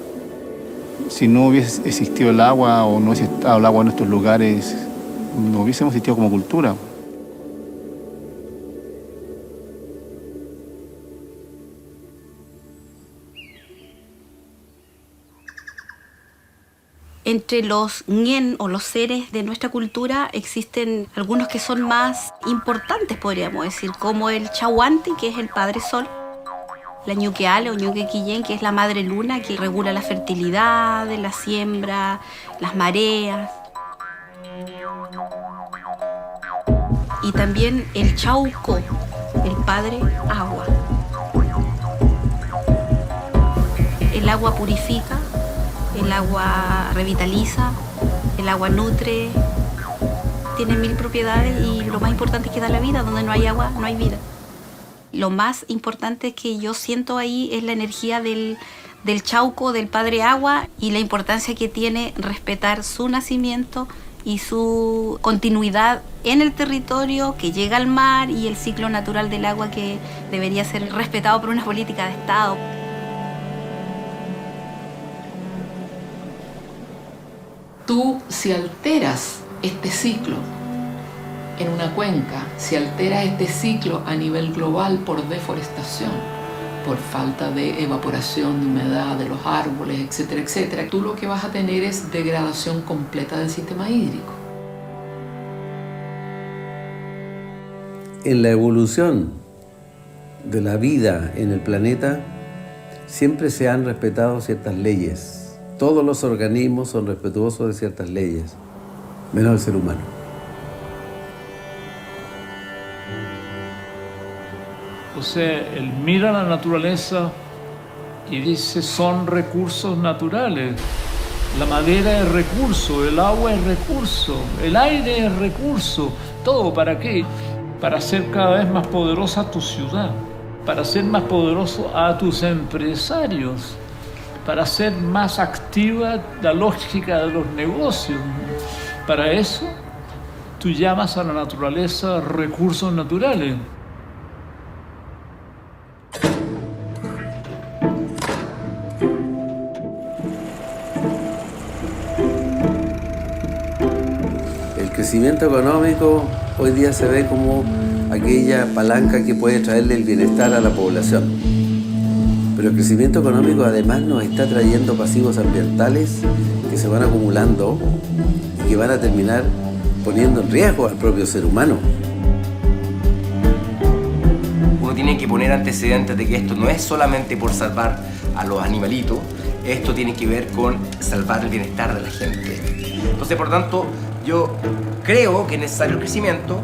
Si no hubiese existido el agua o no hubiese estado el agua en estos lugares, no hubiésemos existido como cultura. Entre los ñen o los seres de nuestra cultura existen algunos que son más importantes, podríamos decir, como el Chahuanti, que es el Padre Sol, la Ñuqueale o Ñuquequillén, que es la Madre Luna, que regula la fertilidad, la siembra, las mareas. Y también el Chauco, el Padre Agua. El agua purifica, el agua revitaliza, el agua nutre, tiene 1000 propiedades y lo más importante es que da la vida. Donde no hay agua, no hay vida. Lo más importante que yo siento ahí es la energía del Chauco, del Padre Agua, y la importancia que tiene respetar su nacimiento y su continuidad en el territorio que llega al mar, y el ciclo natural del agua que debería ser respetado por una política de Estado. Tú, si alteras este ciclo en una cuenca, si alteras este ciclo a nivel global por deforestación, por falta de evaporación, de humedad, de los árboles, etcétera, etcétera, tú lo que vas a tener es degradación completa del sistema hídrico. En la evolución de la vida en el planeta siempre se han respetado ciertas leyes. Todos los organismos son respetuosos de ciertas leyes, menos el ser humano. O sea, él mira la naturaleza y dice, son recursos naturales. La madera es recurso, el agua es recurso, el aire es recurso. ¿Todo para qué? Para hacer cada vez más poderosa tu ciudad, para hacer más poderoso a tus empresarios, para hacer más activa la lógica de los negocios. Para eso, tú llamas a la naturaleza recursos naturales. El crecimiento económico hoy día se ve como aquella palanca que puede traerle el bienestar a la población. Pero el crecimiento económico además nos está trayendo pasivos ambientales que se van acumulando y que van a terminar poniendo en riesgo al propio ser humano. Uno tiene que poner antecedentes de que esto no es solamente por salvar a los animalitos, esto tiene que ver con salvar el bienestar de la gente. Entonces, por tanto, yo creo que es necesario el crecimiento,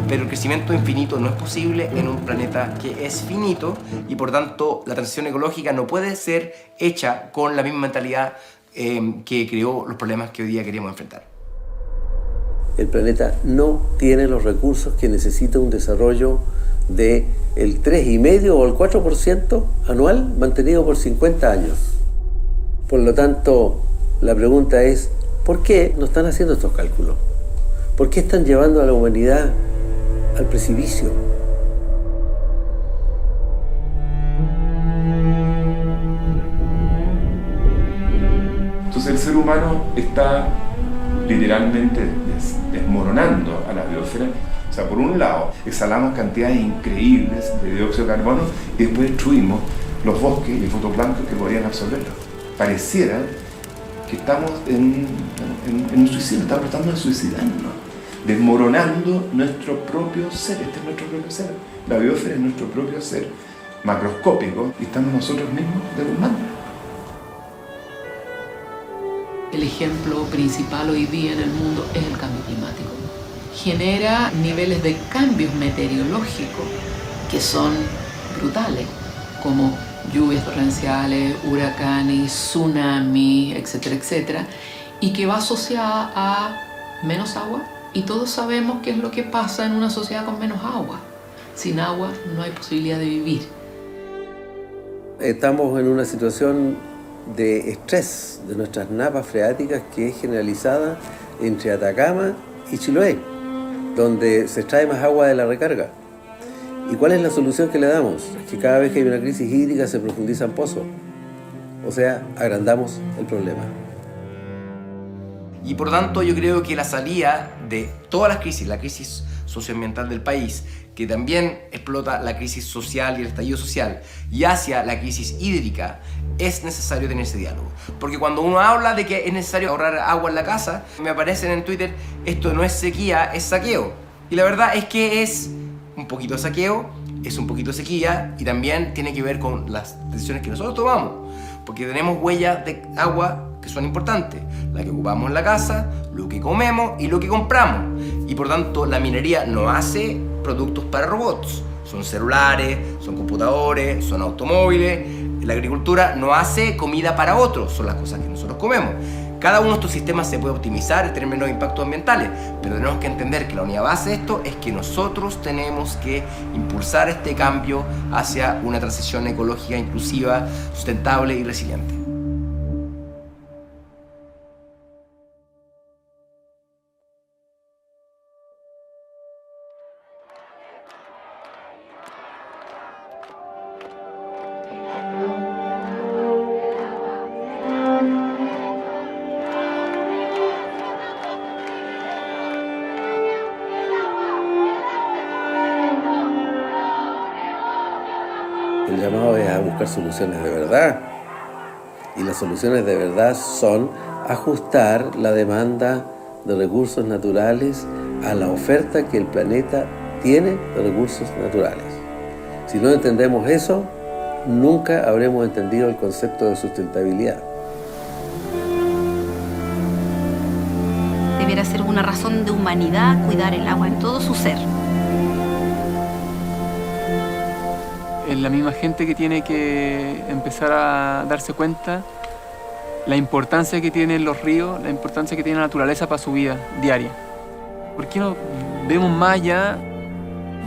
pero el crecimiento infinito no es posible en un planeta que es finito, y por tanto la transición ecológica no puede ser hecha con la misma mentalidad que creó los problemas que hoy día queremos enfrentar. El planeta no tiene los recursos que necesita un desarrollo del 3,5% o el 4% anual mantenido por 50 años. Por lo tanto, la pregunta es, ¿por qué no están haciendo estos cálculos? ¿Por qué están llevando a la humanidad al precipicio? Entonces el ser humano está literalmente desmoronando a la biosfera. O sea, por un lado, exhalamos cantidades increíbles de dióxido de carbono y después destruimos los bosques y el fitoplancton que podrían absorberlo. Pareciera que estamos en un suicidio, estamos tratando de suicidarnos. desmoronando nuestro propio ser. Este es nuestro propio ser. La biosfera es nuestro propio ser macroscópico y estamos nosotros mismos derrumbando. El ejemplo principal hoy día en el mundo es el cambio climático. Genera niveles de cambios meteorológicos que son brutales, como lluvias torrenciales, huracanes, tsunamis, etcétera, etcétera, y que va asociada a menos agua, y todos sabemos qué es lo que pasa en una sociedad con menos agua. Sin agua no hay posibilidad de vivir. Estamos en una situación de estrés de nuestras napas freáticas que es generalizada entre Atacama y Chiloé, donde se extrae más agua de la recarga. ¿Y cuál es la solución que le damos? Es que cada vez que hay una crisis hídrica se profundizan pozos. O sea, agrandamos el problema. Y por tanto yo creo que la salida de todas las crisis, la crisis socioambiental del país, que también explota la crisis social y el estallido social, y hacia la crisis hídrica, es necesario tener ese diálogo. Porque cuando uno habla de que es necesario ahorrar agua en la casa, me aparecen en Twitter, esto no es sequía, es saqueo. Y la verdad es que es un poquito de saqueo, es un poquito de sequía, y también tiene que ver con las decisiones que nosotros tomamos. Porque tenemos huellas de agua que son importantes, la que ocupamos en la casa, lo que comemos y lo que compramos. Y por tanto la minería no hace productos para robots, son celulares, son computadores, son automóviles. La agricultura no hace comida para otros, son las cosas que nosotros comemos. Cada uno de estos sistemas se puede optimizar y tener menos impactos ambientales, pero tenemos que entender que la única base de esto es que nosotros tenemos que impulsar este cambio hacia una transición ecológica inclusiva, sustentable y resiliente. El llamado es a buscar soluciones de verdad. Y las soluciones de verdad son ajustar la demanda de recursos naturales a la oferta que el planeta tiene de recursos naturales. Si no entendemos eso, nunca habremos entendido el concepto de sustentabilidad. Debiera ser una razón de humanidad cuidar el agua en todo su ser. Es la misma gente que tiene que empezar a darse cuenta la importancia que tienen los ríos, la importancia que tiene la naturaleza para su vida diaria. ¿Por qué no vemos más allá?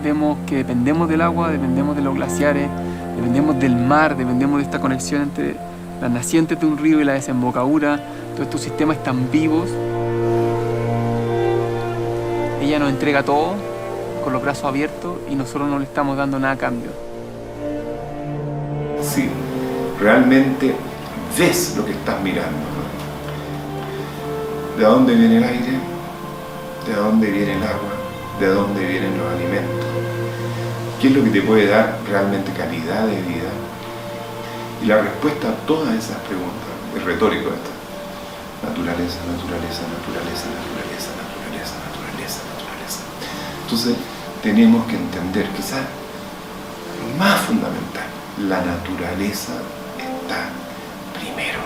Vemos que dependemos del agua, dependemos de los glaciares, dependemos del mar, dependemos de esta conexión entre las nacientes de un río y la desembocadura. Todos estos sistemas están vivos. Ella nos entrega todo con los brazos abiertos y nosotros no le estamos dando nada a cambio. Sí, realmente ves lo que estás mirando, ¿no? ¿De dónde viene el aire? ¿De dónde viene el agua? ¿De dónde vienen los alimentos? ¿Qué es lo que te puede dar realmente calidad de vida? Y la respuesta a todas esas preguntas es retórico esto. Naturaleza, naturaleza, naturaleza, naturaleza, naturaleza, naturaleza, naturaleza. Entonces tenemos que entender quizás lo más fundamental. La naturaleza está primero.